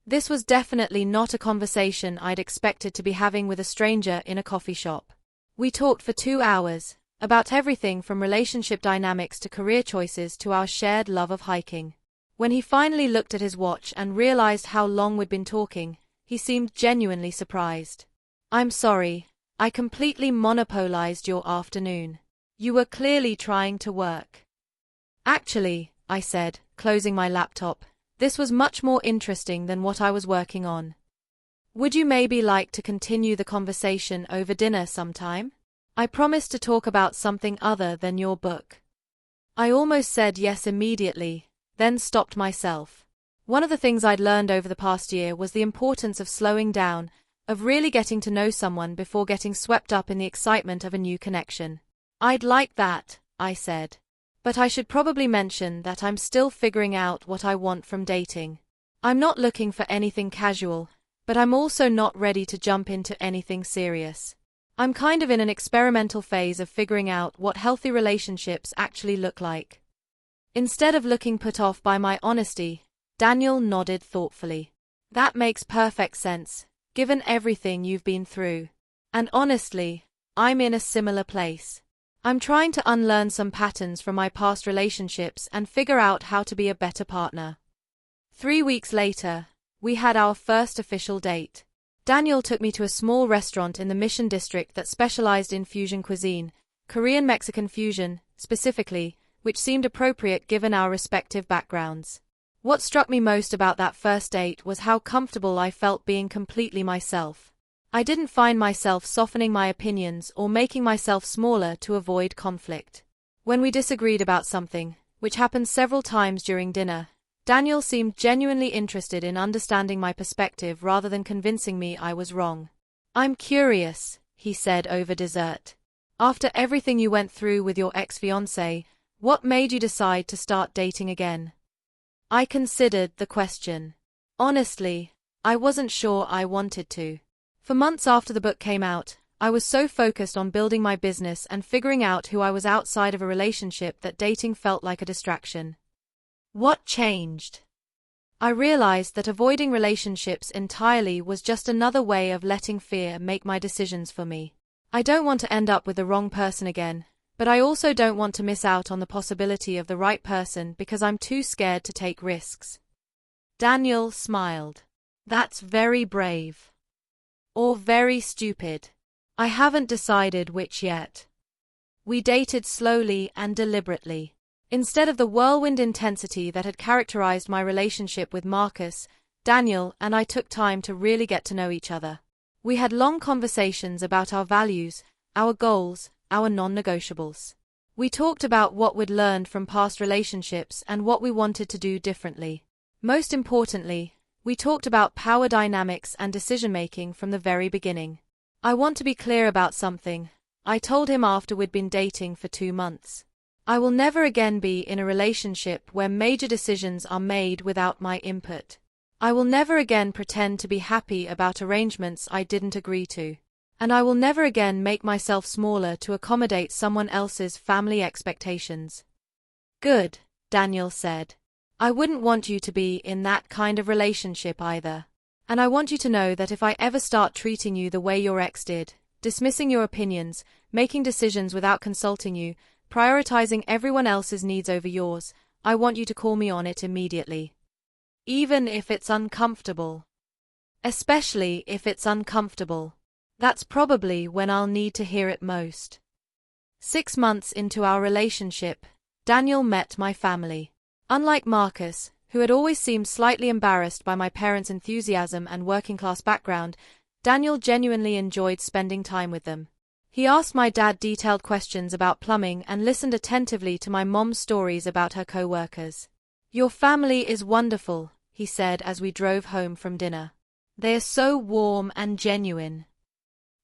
This was definitely not a conversation I'd expected to be having with a stranger in a coffee shop. We talked for 2 hours, about everything from relationship dynamics to career choices to our shared love of hiking. When he finally looked at his watch and realized how long we'd been talking, he seemed genuinely surprised. "I'm sorry, I completely monopolized your afternoon. You were clearly trying to work." "Actually," I said, closing my laptop, "this was much more interesting than what I was working on. Would you maybe like to continue the conversation over dinner sometime? I promised to talk about something other than your book." I almost said yes immediately, then stopped myself. One of the things I'd learned over the past year was the importance of slowing down, of really getting to know someone before getting swept up in the excitement of a new connection. "I'd like that," I said. "But I should probably mention that I'm still figuring out what I want from dating. I'm not looking for anything casual, but I'm also not ready to jump into anything serious. I'm kind of in an experimental phase of figuring out what healthy relationships actually look like." Instead of looking put off by my honesty, Daniel nodded thoughtfully. "That makes perfect sense, given everything you've been through. And honestly, I'm in a similar place. I'm trying to unlearn some patterns from my past relationships and figure out how to be a better partner." 3 weeks later, we had our first official date. Daniel took me to a small restaurant in the Mission District that specialized in fusion cuisine, Korean-Mexican fusion, specifically, which seemed appropriate given our respective backgrounds. What struck me most about that first date was how comfortable I felt being completely myself. I didn't find myself softening my opinions or making myself smaller to avoid conflict. When we disagreed about something, which happened several times during dinner, Daniel seemed genuinely interested in understanding my perspective rather than convincing me I was wrong. "I'm curious," he said over dessert. "After everything you went through with your ex-fiancé, what made you decide to start dating again?" I considered the question. Honestly, I wasn't sure I wanted to. For months after the book came out, I was so focused on building my business and figuring out who I was outside of a relationship that dating felt like a distraction. What changed? I realized that avoiding relationships entirely was just another way of letting fear make my decisions for me. I don't want to end up with the wrong person again, but I also don't want to miss out on the possibility of the right person because I'm too scared to take risks. Daniel smiled. "That's very brave. Or very stupid. I haven't decided which yet." We dated slowly and deliberately. Instead of the whirlwind intensity that had characterized my relationship with Marcus, Daniel and I took time to really get to know each other. We had long conversations about our values, our goals, our non-negotiables. We talked about what we'd learned from past relationships and what we wanted to do differently. Most importantly, we talked about power dynamics and decision-making from the very beginning. "I want to be clear about something," I told him after we'd been dating for 2 months. "I will never again be in a relationship where major decisions are made without my input. I will never again pretend to be happy about arrangements I didn't agree to. And I will never again make myself smaller to accommodate someone else's family expectations." "Good," Daniel said. "I wouldn't want you to be in that kind of relationship either. And I want you to know that if I ever start treating you the way your ex did, dismissing your opinions, making decisions without consulting you, prioritizing everyone else's needs over yours, I want you to call me on it immediately. Even if it's uncomfortable. Especially if it's uncomfortable. That's probably when I'll need to hear it most." 6 months into our relationship, Daniel met my family. Unlike Marcus, who had always seemed slightly embarrassed by my parents' enthusiasm and working-class background, Daniel genuinely enjoyed spending time with them. He asked my dad detailed questions about plumbing and listened attentively to my mom's stories about her co-workers. "Your family is wonderful," he said as we drove home from dinner. "They are so warm and genuine.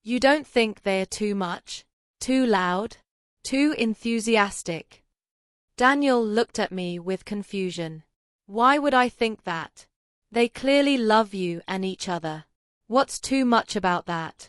You don't think they are too much? Too loud? Too enthusiastic?" Daniel looked at me with confusion. "Why would I think that? They clearly love you and each other. What's too much about that?"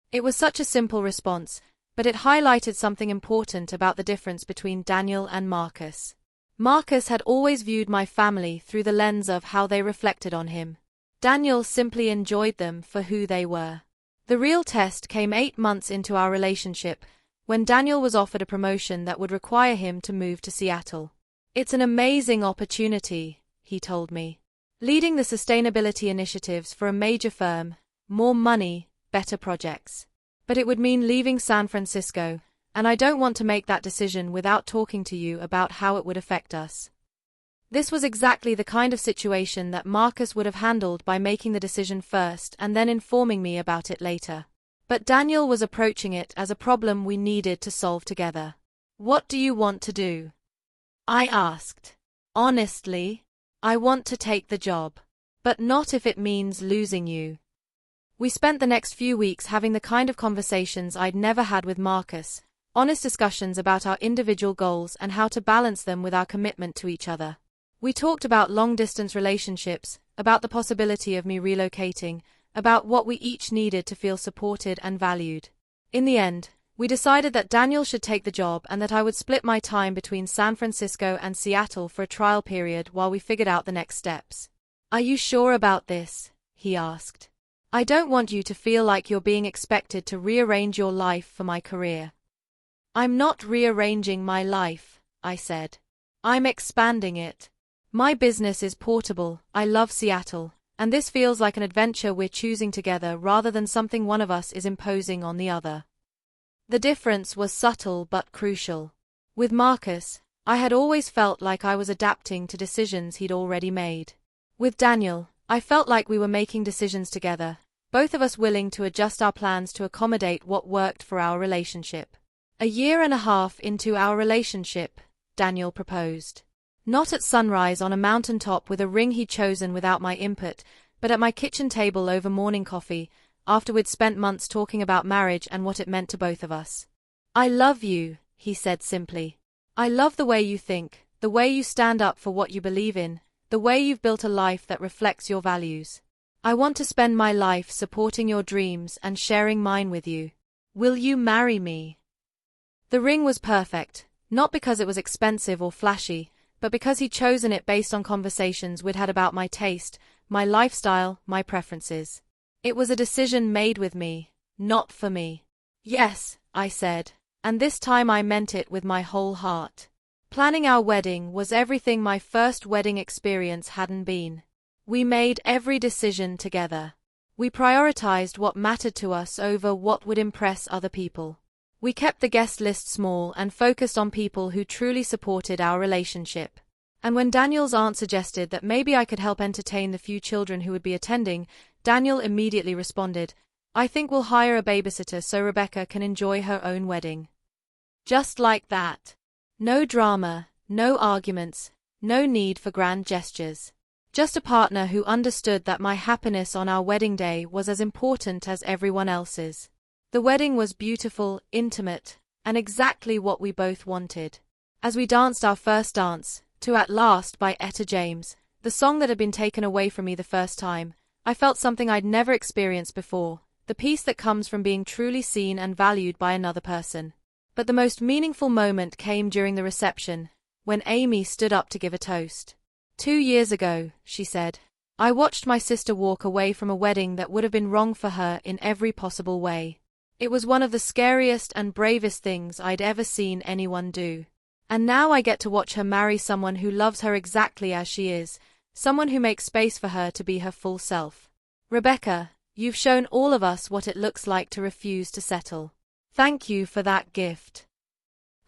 It was such a simple response, but it highlighted something important about the difference between Daniel and Marcus. Marcus had always viewed my family through the lens of how they reflected on him. Daniel simply enjoyed them for who they were. The real test came 8 months into our relationship, when Daniel was offered a promotion that would require him to move to Seattle. "It's an amazing opportunity," he told me. "Leading the sustainability initiatives for a major firm, more money, better projects. But it would mean leaving San Francisco, and I don't want to make that decision without talking to you about how it would affect us." This was exactly the kind of situation that Marcus would have handled by making the decision first and then informing me about it later. But Daniel was approaching it as a problem we needed to solve together. "What do you want to do?" I asked. "Honestly, I want to take the job. But not if it means losing you." We spent the next few weeks having the kind of conversations I'd never had with Marcus, honest discussions about our individual goals and how to balance them with our commitment to each other. We talked about long-distance relationships, about the possibility of me relocating, about what we each needed to feel supported and valued. In the end, we decided that Daniel should take the job and that I would split my time between San Francisco and Seattle for a trial period while we figured out the next steps. "Are you sure about this?" he asked. "I don't want you to feel like you're being expected to rearrange your life for my career." "I'm not rearranging my life," I said. "I'm expanding it. My business is portable, I love Seattle, and this feels like an adventure we're choosing together rather than something one of us is imposing on the other." The difference was subtle but crucial. With Marcus, I had always felt like I was adapting to decisions he'd already made. With Daniel, I felt like we were making decisions together, both of us willing to adjust our plans to accommodate what worked for our relationship. 1.5 years into our relationship, Daniel proposed. Not at sunrise on a mountaintop with a ring he'd chosen without my input, but at my kitchen table over morning coffee, after we'd spent months talking about marriage and what it meant to both of us. "I love you," he said simply. "I love the way you think, the way you stand up for what you believe in, the way you've built a life that reflects your values. I want to spend my life supporting your dreams and sharing mine with you. Will you marry me?" The ring was perfect, not because it was expensive or flashy, but because he'd chosen it based on conversations we'd had about my taste, my lifestyle, my preferences. It was a decision made with me, not for me. "Yes," I said, and this time I meant it with my whole heart. Planning our wedding was everything my first wedding experience hadn't been. We made every decision together. We prioritized what mattered to us over what would impress other people. We kept the guest list small and focused on people who truly supported our relationship. And when Daniel's aunt suggested that maybe I could help entertain the few children who would be attending, Daniel immediately responded, "I think we'll hire a babysitter so Rebecca can enjoy her own wedding." Just like that. No drama, no arguments, no need for grand gestures. Just a partner who understood that my happiness on our wedding day was as important as everyone else's. The wedding was beautiful, intimate, and exactly what we both wanted. As we danced our first dance, to At Last by Etta James, the song that had been taken away from me the first time, I felt something I'd never experienced before, the peace that comes from being truly seen and valued by another person. But the most meaningful moment came during the reception, when Amy stood up to give a toast. 2 years ago, she said, I watched my sister walk away from a wedding that would have been wrong for her in every possible way. It was one of the scariest and bravest things I'd ever seen anyone do. And now I get to watch her marry someone who loves her exactly as she is, someone who makes space for her to be her full self. Rebecca, you've shown all of us what it looks like to refuse to settle. Thank you for that gift.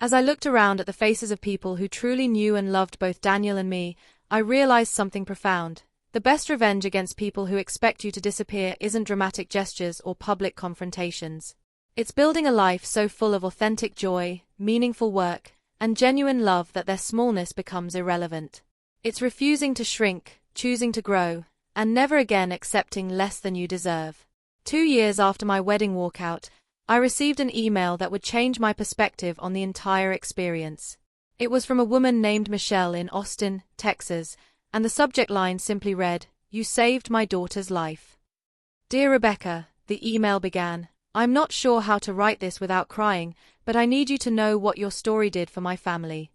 As I looked around at the faces of people who truly knew and loved both Daniel and me, I realized something profound. The best revenge against people who expect you to disappear isn't dramatic gestures or public confrontations. It's building a life so full of authentic joy, meaningful work, and genuine love that their smallness becomes irrelevant. It's refusing to shrink, choosing to grow, and never again accepting less than you deserve. 2 years after my wedding walkout, I received an email that would change my perspective on the entire experience. It was from a woman named Michelle in Austin, Texas, and the subject line simply read, "You saved my daughter's life." Dear Rebecca, the email began, I'm not sure how to write this without crying, but I need you to know what your story did for my family.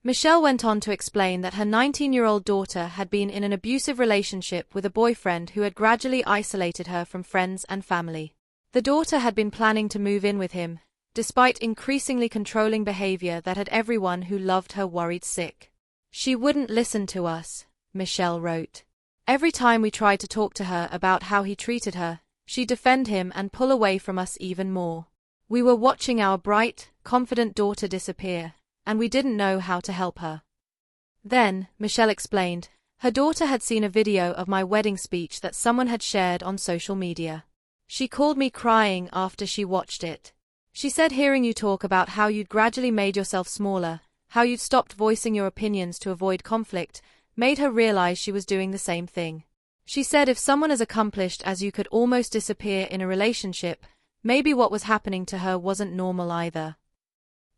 Michelle went on to explain that her 19-year-old daughter had been in an abusive relationship with a boyfriend who had gradually isolated her from friends and family. The daughter had been planning to move in with him, despite increasingly controlling behavior that had everyone who loved her worried sick. She wouldn't listen to us, Michelle wrote. Every time we tried to talk to her about how he treated her, she'd defend him and pull away from us even more. We were watching our bright, confident daughter disappear, and we didn't know how to help her. Then, Michelle explained, her daughter had seen a video of my wedding speech that someone had shared on social media. She called me crying after she watched it. She said hearing you talk about how you'd gradually made yourself smaller, how you'd stopped voicing your opinions to avoid conflict, made her realize she was doing the same thing. She said if someone as accomplished as you could almost disappear in a relationship, maybe what was happening to her wasn't normal either.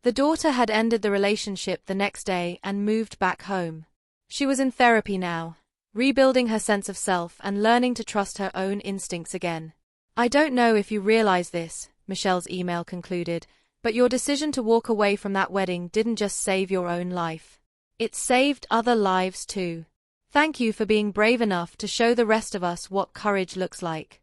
The daughter had ended the relationship the next day and moved back home. She was in therapy now, rebuilding her sense of self and learning to trust her own instincts again. I don't know if you realize this, Michelle's email concluded, but your decision to walk away from that wedding didn't just save your own life. It saved other lives too. Thank you for being brave enough to show the rest of us what courage looks like.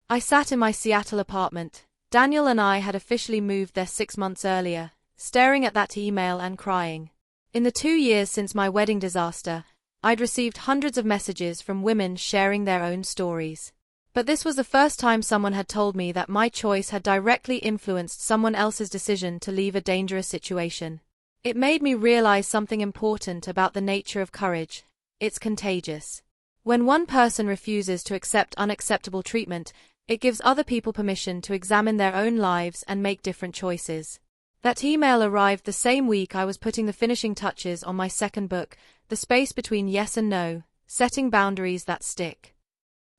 I sat in my Seattle apartment. Daniel and I had officially moved there 6 months earlier, staring at that email and crying. In the 2 years since my wedding disaster, I'd received hundreds of messages from women sharing their own stories. But this was the first time someone had told me that my choice had directly influenced someone else's decision to leave a dangerous situation. It made me realize something important about the nature of courage. It's contagious. When one person refuses to accept unacceptable treatment, it gives other people permission to examine their own lives and make different choices. That email arrived the same week I was putting the finishing touches on my second book, The Space Between Yes and No, Setting Boundaries That Stick.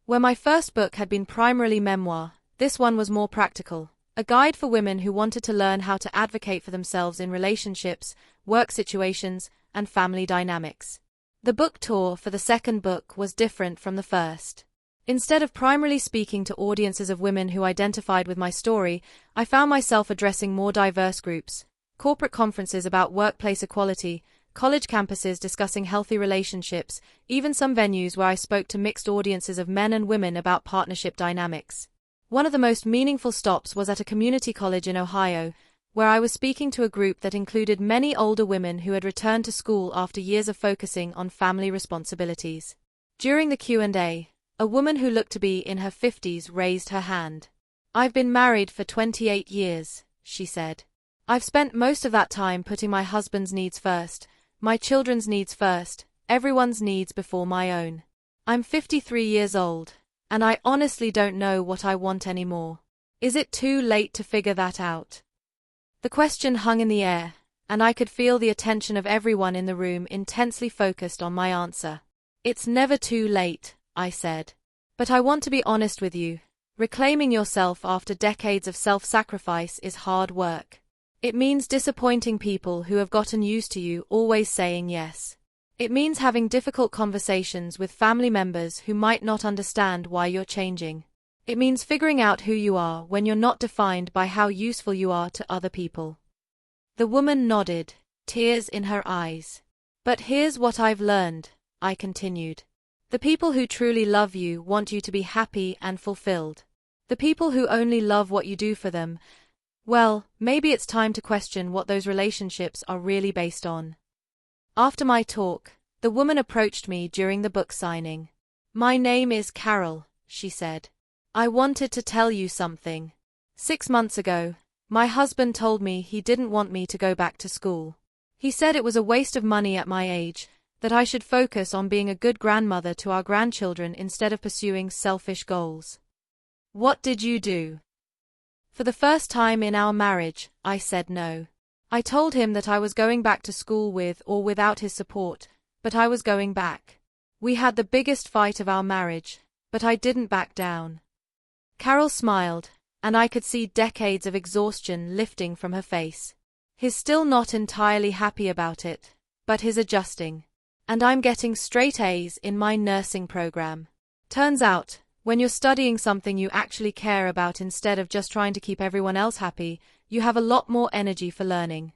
Where my first book had been primarily memoir, this one was more practical, a guide for women who wanted to learn how to advocate for themselves in relationships, work situations, and family dynamics. The book tour for the second book was different from the first. Instead of primarily speaking to audiences of women who identified with my story, I found myself addressing more diverse groups, corporate conferences about workplace equality, college campuses discussing healthy relationships, even some venues where I spoke to mixed audiences of men and women about partnership dynamics. One of the most meaningful stops was at a community college in Ohio, where I was speaking to a group that included many older women who had returned to school after years of focusing on family responsibilities. During the Q&A, a woman who looked to be in her 50s raised her hand. "I've been married for 28 years, she said. "I've spent most of that time putting my husband's needs first, my children's needs first, everyone's needs before my own. I'm 53 years old, and I honestly don't know what I want anymore. Is it too late to figure that out?" The question hung in the air, and I could feel the attention of everyone in the room intensely focused on my answer. "It's never too late," I said. "But I want to be honest with you. Reclaiming yourself after decades of self-sacrifice is hard work. It means disappointing people who have gotten used to you always saying yes. It means having difficult conversations with family members who might not understand why you're changing. It means figuring out who you are when you're not defined by how useful you are to other people." The woman nodded, tears in her eyes. "But here's what I've learned," I continued. "The people who truly love you want you to be happy and fulfilled. The people who only love what you do for them, well, maybe it's time to question what those relationships are really based on." After my talk, the woman approached me during the book signing. "My name is Carol," she said. "I wanted to tell you something. 6 months ago, my husband told me he didn't want me to go back to school. He said it was a waste of money at my age, that I should focus on being a good grandmother to our grandchildren instead of pursuing selfish goals." "What did you do?" "For the first time in our marriage, I said no. I told him that I was going back to school with or without his support, but I was going back. We had the biggest fight of our marriage, but I didn't back down." Carol smiled, and I could see decades of exhaustion lifting from her face. "He's still not entirely happy about it, but he's adjusting. And I'm getting straight A's in my nursing program. Turns out, when you're studying something you actually care about instead of just trying to keep everyone else happy, you have a lot more energy for learning."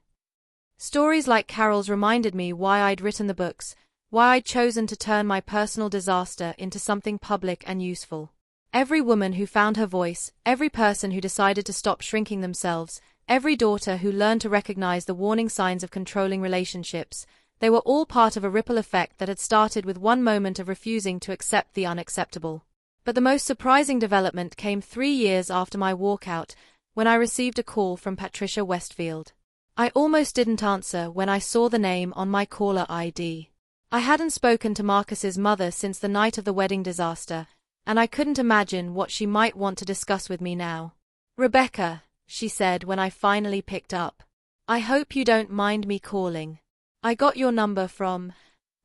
Stories like Carol's reminded me why I'd written the books, why I'd chosen to turn my personal disaster into something public and useful. Every woman who found her voice, every person who decided to stop shrinking themselves, every daughter who learned to recognize the warning signs of controlling relationships, they were all part of a ripple effect that had started with one moment of refusing to accept the unacceptable. But the most surprising development came 3 years after my walkout, when I received a call from Patricia Westfield. I almost didn't answer when I saw the name on my caller ID. I hadn't spoken to Marcus's mother since the night of the wedding disaster, and I couldn't imagine what she might want to discuss with me now. "Rebecca," she said when I finally picked up. "I hope you don't mind me calling. I got your number from,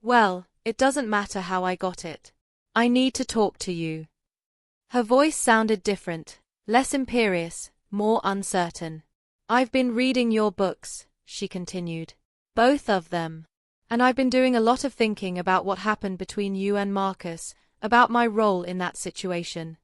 well, it doesn't matter how I got it. I need to talk to you." Her voice sounded different, less imperious, more uncertain. "I've been reading your books," she continued. "Both of them. And I've been doing a lot of thinking about what happened between you and Marcus, about my role in that situation.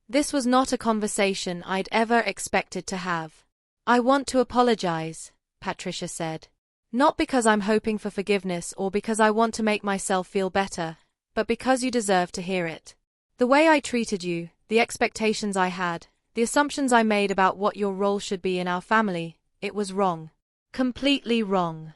This was not a conversation I'd ever expected to have. I want to apologize," Patricia said. "Not because I'm hoping for forgiveness or because I want to make myself feel better, but because you deserve to hear it. The way I treated you, the expectations I had, the assumptions I made about what your role should be in our family, it was wrong. Completely wrong."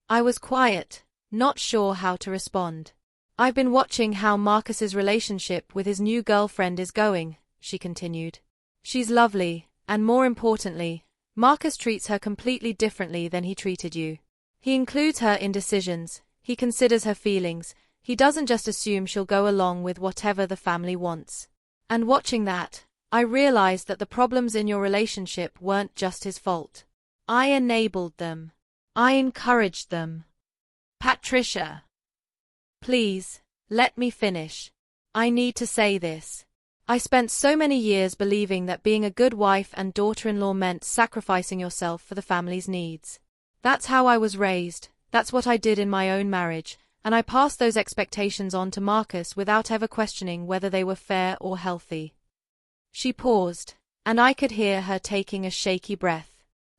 I was quiet, not sure how to respond. "I've been watching how Marcus's relationship with his new girlfriend is going," she continued. "She's lovely, and more importantly, Marcus treats her completely differently than he treated you. He includes her in decisions, he considers her feelings, he doesn't just assume she'll go along with whatever the family wants. And watching that, I realized that the problems in your relationship weren't just his fault. I enabled them. I encouraged them. Patricia. Please, let me finish. I need to say this. I spent so many years believing that being a good wife and daughter-in-law meant sacrificing yourself for the family's needs. That's how I was raised, that's what I did in my own marriage, and I passed those expectations on to Marcus without ever questioning whether they were fair or healthy. She paused, and I could hear her taking a shaky breath.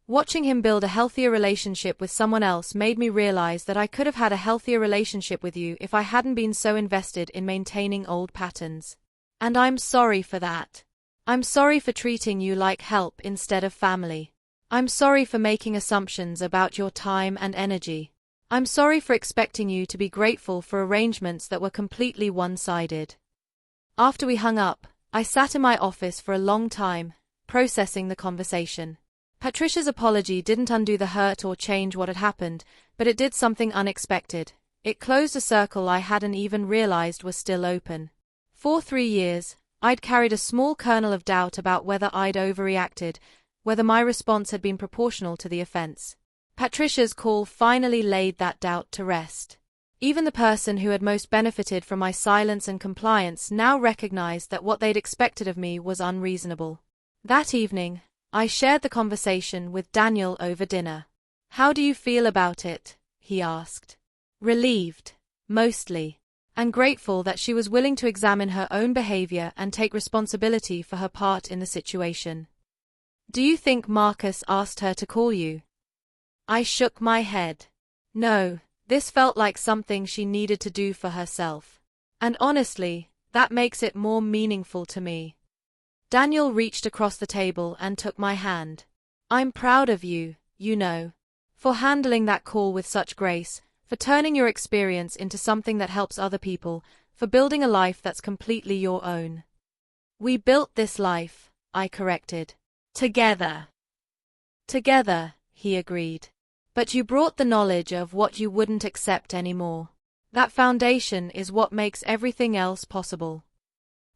Watching him build a healthier relationship with someone else made me realize that I could have had a healthier relationship with you if I hadn't been so invested in maintaining old patterns. And I'm sorry for that. I'm sorry for treating you like help instead of family. I'm sorry for making assumptions about your time and energy. I'm sorry for expecting you to be grateful for arrangements that were completely one-sided. After we hung up, I sat in my office for a long time, processing the conversation. Patricia's apology didn't undo the hurt or change what had happened, but it did something unexpected. It closed a circle I hadn't even realized was still open. For 3 years, I'd carried a small kernel of doubt about whether I'd overreacted, whether my response had been proportional to the offense. Patricia's call finally laid that doubt to rest. Even the person who had most benefited from my silence and compliance now recognized that what they'd expected of me was unreasonable. That evening, I shared the conversation with Daniel over dinner. "How do you feel about it?" he asked. Relieved, mostly, and grateful that she was willing to examine her own behavior and take responsibility for her part in the situation. "Do you think Marcus asked her to call you?" I shook my head. No, this felt like something she needed to do for herself. And honestly, that makes it more meaningful to me. Daniel reached across the table and took my hand. "I'm proud of you, you know, for handling that call with such grace, for turning your experience into something that helps other people, for building a life that's completely your own." "We built this life," I corrected. Together, he agreed. "But you brought the knowledge of what you wouldn't accept anymore. That foundation is what makes everything else possible."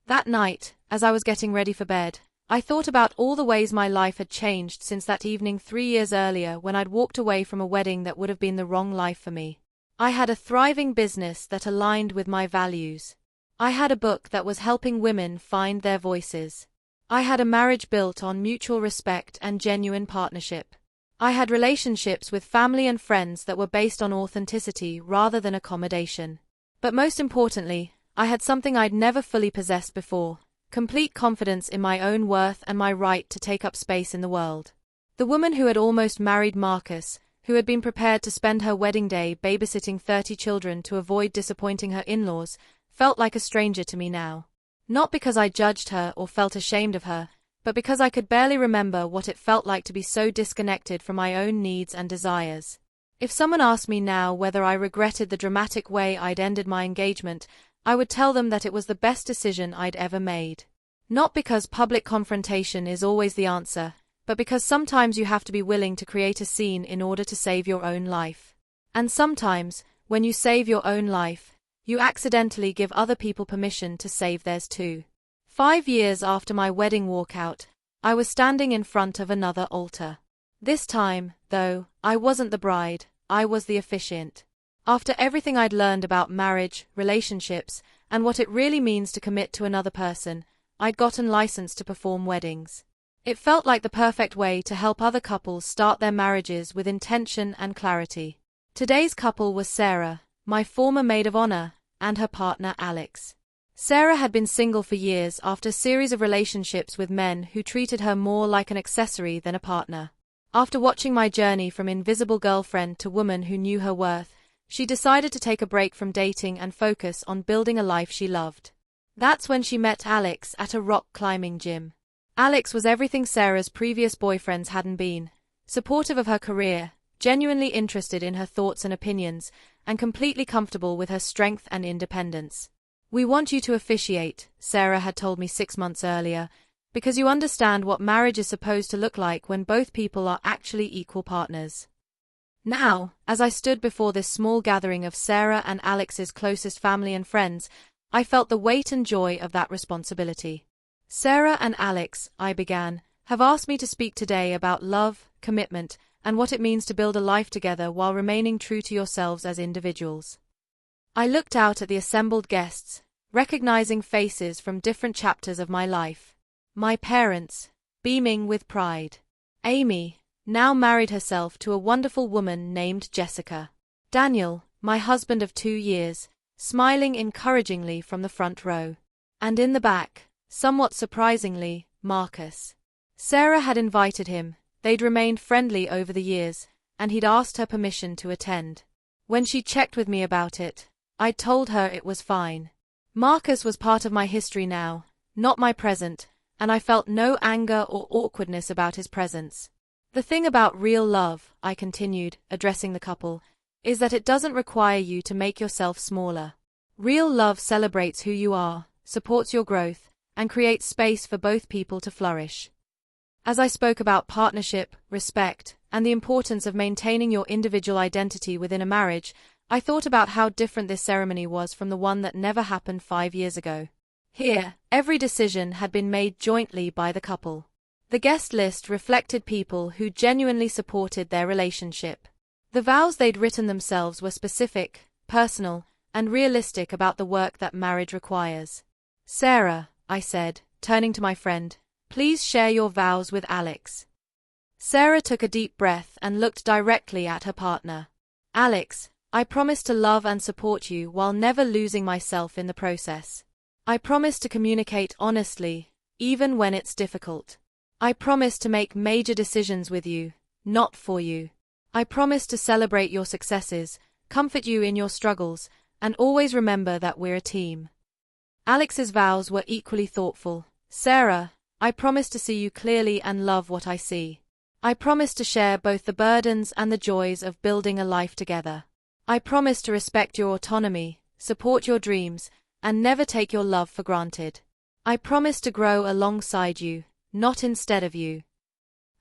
That night, as I was getting ready for bed, I thought about all the ways my life had changed since that evening 3 years earlier when I'd walked away from a wedding that would have been the wrong life for me. I had a thriving business that aligned with my values. I had a book that was helping women find their voices. I had a marriage built on mutual respect and genuine partnership. I had relationships with family and friends that were based on authenticity rather than accommodation. But most importantly, I had something I'd never fully possessed before: complete confidence in my own worth and my right to take up space in the world. The woman who had almost married Marcus, who had been prepared to spend her wedding day babysitting 30 children to avoid disappointing her in-laws, felt like a stranger to me now. Not because I judged her or felt ashamed of her, but because I could barely remember what it felt like to be so disconnected from my own needs and desires. If someone asked me now whether I regretted the dramatic way I'd ended my engagement, I would tell them that it was the best decision I'd ever made. Not because public confrontation is always the answer, but because sometimes you have to be willing to create a scene in order to save your own life. And sometimes, when you save your own life, you accidentally give other people permission to save theirs too. 5 years after my wedding walkout, I was standing in front of another altar. This time, though, I wasn't the bride, I was the officiant. After everything I'd learned about marriage, relationships, and what it really means to commit to another person, I'd gotten licensed to perform weddings. It felt like the perfect way to help other couples start their marriages with intention and clarity. Today's couple was Sarah, my former maid of honor, and her partner Alex. Sarah had been single for years after a series of relationships with men who treated her more like an accessory than a partner. After watching my journey from invisible girlfriend to woman who knew her worth, she decided to take a break from dating and focus on building a life she loved. That's when she met Alex at a rock climbing gym. Alex was everything Sarah's previous boyfriends hadn't been: supportive of her career, genuinely interested in her thoughts and opinions, and completely comfortable with her strength and independence. "We want you to officiate," Sarah had told me 6 months earlier, "because you understand what marriage is supposed to look like when both people are actually equal partners." Now, as I stood before this small gathering of Sarah and Alex's closest family and friends, I felt the weight and joy of that responsibility. "Sarah and Alex," I began, "have asked me to speak today about love, commitment, and what it means to build a life together while remaining true to yourselves as individuals. I looked out at the assembled guests, recognizing faces from different chapters of my life. My parents, beaming with pride. Amy, now married herself to a wonderful woman named Jessica. Daniel, my husband of 2 years, smiling encouragingly from the front row. And in the back, somewhat surprisingly, Marcus. Sarah had invited him, they'd remained friendly over the years, and he'd asked her permission to attend. When she checked with me about it, I'd told her it was fine. Marcus was part of my history now, not my present, and I felt no anger or awkwardness about his presence. The thing about real love, I continued, addressing the couple, is that it doesn't require you to make yourself smaller. Real love celebrates who you are, supports your growth, and creates space for both people to flourish. As I spoke about partnership, respect, and the importance of maintaining your individual identity within a marriage, I thought about how different this ceremony was from the one that never happened 5 years ago. Here, every decision had been made jointly by the couple. The guest list reflected people who genuinely supported their relationship. The vows they'd written themselves were specific, personal, and realistic about the work that marriage requires. Sarah, I said, turning to my friend, please share your vows with Alex. Sarah took a deep breath and looked directly at her partner. Alex, I promise to love and support you while never losing myself in the process. I promise to communicate honestly, even when it's difficult. I promise to make major decisions with you, not for you. I promise to celebrate your successes, comfort you in your struggles, and always remember that we're a team. Alex's vows were equally thoughtful. Sarah, I promise to see you clearly and love what I see. I promise to share both the burdens and the joys of building a life together. I promise to respect your autonomy, support your dreams, and never take your love for granted. I promise to grow alongside you, not instead of you.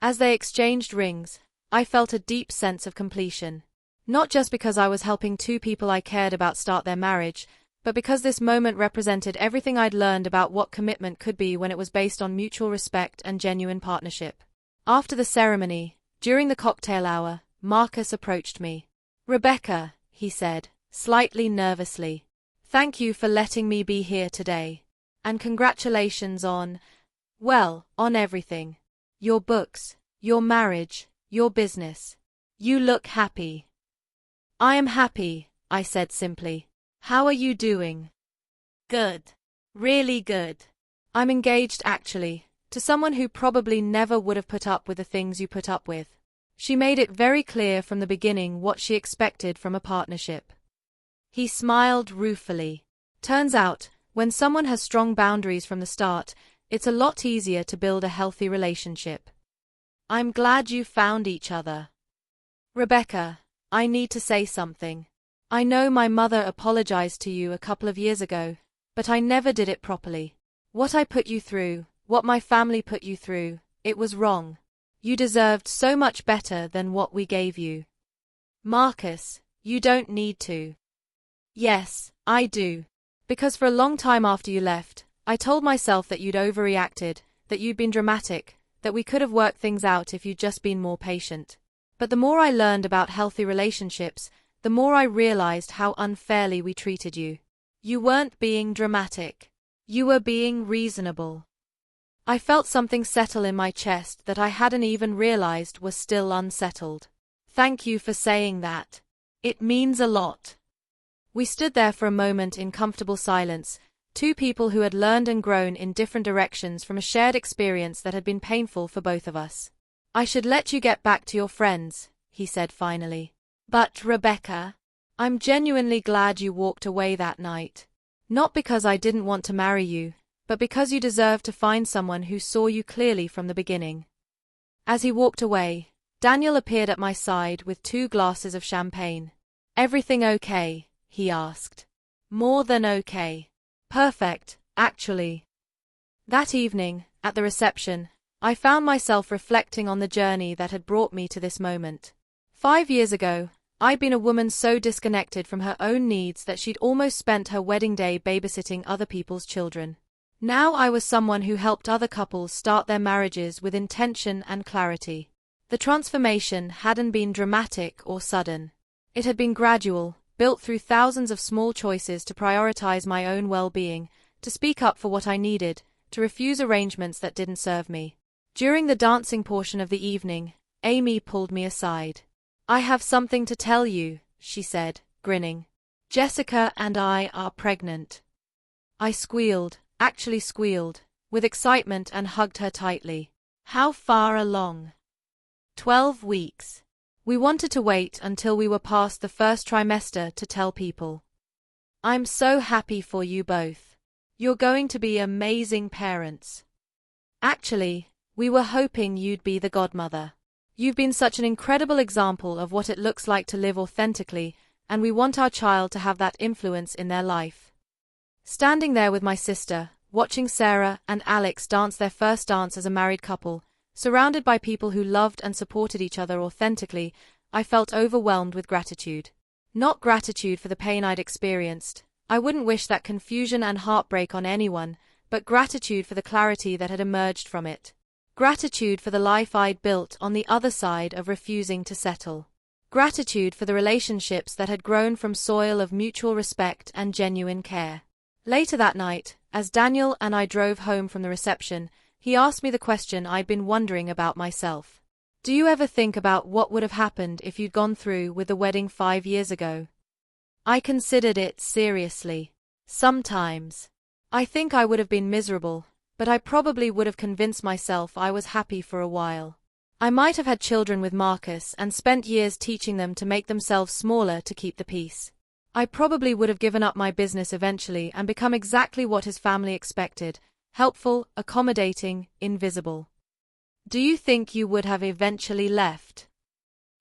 As they exchanged rings, I felt a deep sense of completion. Not just because I was helping 2 people I cared about start their marriage, but because this moment represented everything I'd learned about what commitment could be when it was based on mutual respect and genuine partnership. After the ceremony, during the cocktail hour, Marcus approached me. Rebecca, he said, slightly nervously. Thank you for letting me be here today. And congratulations on everything. Your books, your marriage, your business. You look happy. I am happy, I said simply. How are you doing? Good. Really good. I'm engaged actually, to someone who probably never would have put up with the things you put up with. She made it very clear from the beginning what she expected from a partnership. He smiled ruefully. Turns out, when someone has strong boundaries from the start, it's a lot easier to build a healthy relationship. I'm glad you found each other. Rebecca, I need to say something. I know my mother apologized to you a couple of years ago, but I never did it properly. What I put you through, what my family put you through, it was wrong. You deserved so much better than what we gave you. Marcus, you don't need to. Yes, I do. Because for a long time after you left, I told myself that you'd overreacted, that you'd been dramatic, that we could have worked things out if you'd just been more patient. But the more I learned about healthy relationships, the more I realized how unfairly we treated you. You weren't being dramatic. You were being reasonable. I felt something settle in my chest that I hadn't even realized was still unsettled. Thank you for saying that. It means a lot. We stood there for a moment in comfortable silence, 2 people who had learned and grown in different directions from a shared experience that had been painful for both of us. I should let you get back to your friends, he said finally. But, Rebecca, I'm genuinely glad you walked away that night. Not because I didn't want to marry you, but because you deserve to find someone who saw you clearly from the beginning. As he walked away, Daniel appeared at my side with 2 glasses of champagne. Everything okay? He asked. More than okay. Perfect, actually. That evening, at the reception, I found myself reflecting on the journey that had brought me to this moment. 5 years ago, I'd been a woman so disconnected from her own needs that she'd almost spent her wedding day babysitting other people's children. Now I was someone who helped other couples start their marriages with intention and clarity. The transformation hadn't been dramatic or sudden. It had been gradual, built through thousands of small choices to prioritize my own well-being, to speak up for what I needed, to refuse arrangements that didn't serve me. During the dancing portion of the evening, Amy pulled me aside. "I have something to tell you," she said, grinning. "Jessica and I are pregnant." I squealed, actually squealed, with excitement and hugged her tightly. "How far along?" 12 weeks. We wanted to wait until we were past the first trimester to tell people. "I'm so happy for you both. You're going to be amazing parents. Actually, we were hoping you'd be the godmother. You've been such an incredible example of what it looks like to live authentically, and we want our child to have that influence in their life." Standing there with my sister, watching Sarah and Alex dance their first dance as a married couple, surrounded by people who loved and supported each other authentically, I felt overwhelmed with gratitude. Not gratitude for the pain I'd experienced. I wouldn't wish that confusion and heartbreak on anyone, but gratitude for the clarity that had emerged from it. Gratitude for the life I'd built on the other side of refusing to settle. Gratitude for the relationships that had grown from soil of mutual respect and genuine care. Later that night, as Daniel and I drove home from the reception, he asked me the question I'd been wondering about myself. "Do you ever think about what would have happened if you'd gone through with the wedding 5 years ago?" I considered it seriously. Sometimes. I think I would have been miserable, but I probably would have convinced myself I was happy for a while. I might have had children with Marcus and spent years teaching them to make themselves smaller to keep the peace. I probably would have given up my business eventually and become exactly what his family expected: helpful, accommodating, invisible. Do you think you would have eventually left?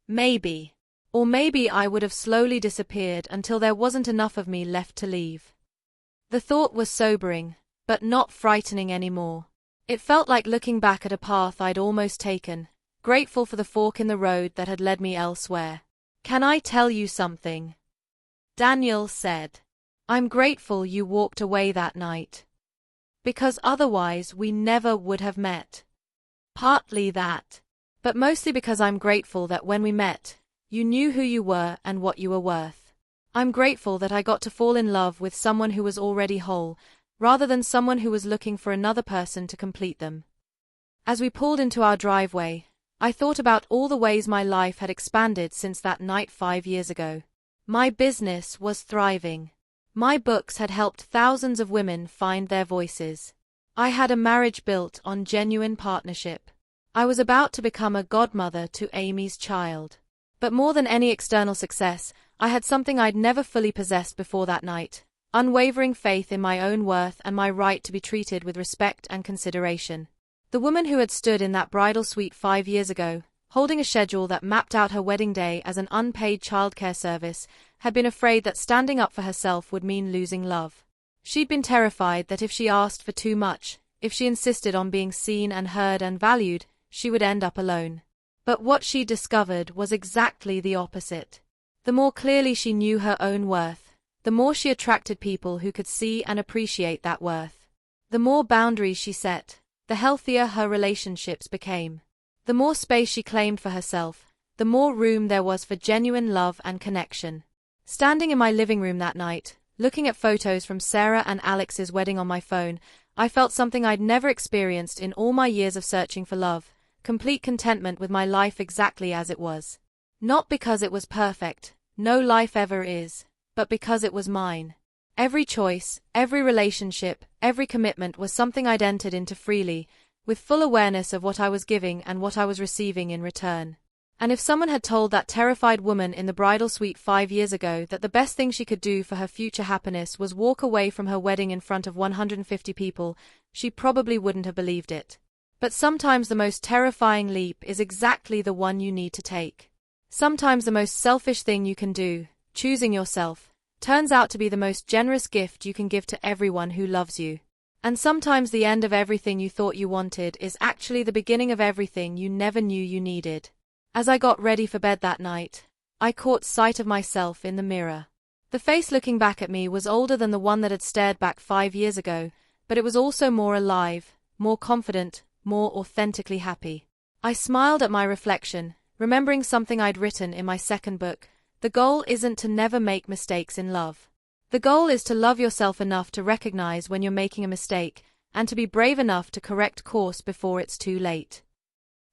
Maybe. Or maybe I would have slowly disappeared until there wasn't enough of me left to leave. The thought was sobering, but not frightening anymore. It felt like looking back at a path I'd almost taken, grateful for the fork in the road that had led me elsewhere. "Can I tell you something?" Daniel said. "I'm grateful you walked away that night. Because otherwise we never would have met." Partly that. But mostly because I'm grateful that when we met, you knew who you were and what you were worth. I'm grateful that I got to fall in love with someone who was already whole, rather than someone who was looking for another person to complete them. As we pulled into our driveway, I thought about all the ways my life had expanded since that night 5 years ago. My business was thriving. My books had helped thousands of women find their voices. I had a marriage built on genuine partnership. I was about to become a godmother to Amy's child. But more than any external success, I had something I'd never fully possessed before that night: unwavering faith in my own worth and my right to be treated with respect and consideration. The woman who had stood in that bridal suite 5 years ago, holding a schedule that mapped out her wedding day as an unpaid childcare service, had been afraid that standing up for herself would mean losing love. She'd been terrified that if she asked for too much, if she insisted on being seen and heard and valued, she would end up alone. But what she discovered was exactly the opposite. The more clearly she knew her own worth, the more she attracted people who could see and appreciate that worth. The more boundaries she set, the healthier her relationships became. The more space she claimed for herself, the more room there was for genuine love and connection. Standing in my living room that night, looking at photos from Sarah and Alex's wedding on my phone, I felt something I'd never experienced in all my years of searching for love: complete contentment with my life exactly as it was. Not because it was perfect, no life ever is, but because it was mine. Every choice, every relationship, every commitment was something I'd entered into freely, with full awareness of what I was giving and what I was receiving in return. And if someone had told that terrified woman in the bridal suite 5 years ago that the best thing she could do for her future happiness was walk away from her wedding in front of 150 people, she probably wouldn't have believed it. But sometimes the most terrifying leap is exactly the one you need to take. Sometimes the most selfish thing you can do, choosing yourself, turns out to be the most generous gift you can give to everyone who loves you. And sometimes the end of everything you thought you wanted is actually the beginning of everything you never knew you needed. As I got ready for bed that night, I caught sight of myself in the mirror. The face looking back at me was older than the one that had stared back 5 years ago, but it was also more alive, more confident, more authentically happy. I smiled at my reflection, remembering something I'd written in my second book. The goal isn't to never make mistakes in love. The goal is to love yourself enough to recognize when you're making a mistake, and to be brave enough to correct course before it's too late.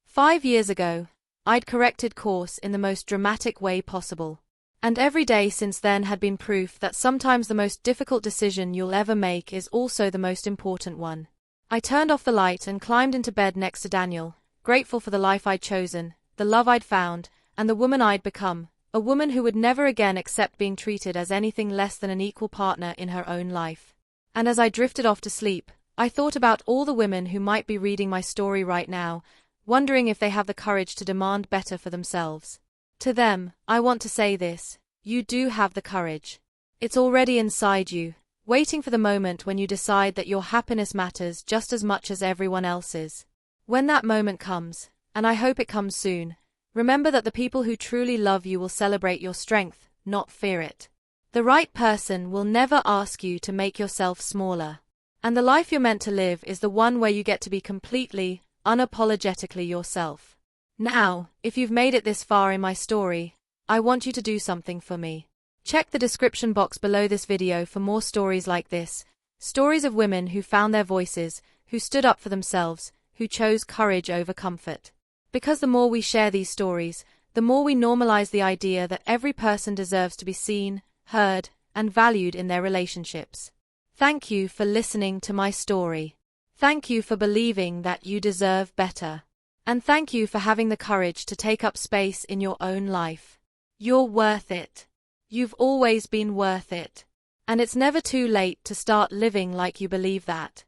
5 years ago, I'd corrected course in the most dramatic way possible. And every day since then had been proof that sometimes the most difficult decision you'll ever make is also the most important one. I turned off the light and climbed into bed next to Daniel, grateful for the life I'd chosen, the love I'd found, and the woman I'd become, a woman who would never again accept being treated as anything less than an equal partner in her own life. And as I drifted off to sleep, I thought about all the women who might be reading my story right now, wondering if they have the courage to demand better for themselves. To them, I want to say this: you do have the courage. It's already inside you, waiting for the moment when you decide that your happiness matters just as much as everyone else's. When that moment comes, and I hope it comes soon, remember that the people who truly love you will celebrate your strength, not fear it. The right person will never ask you to make yourself smaller. And the life you're meant to live is the one where you get to be completely, unapologetically yourself. Now, if you've made it this far in my story, I want you to do something for me. Check the description box below this video for more stories like this. Stories of women who found their voices, who stood up for themselves, who chose courage over comfort. Because the more we share these stories, the more we normalize the idea that every person deserves to be seen, heard, and valued in their relationships. Thank you for listening to my story. Thank you for believing that you deserve better. And thank you for having the courage to take up space in your own life. You're worth it. You've always been worth it. And it's never too late to start living like you believe that.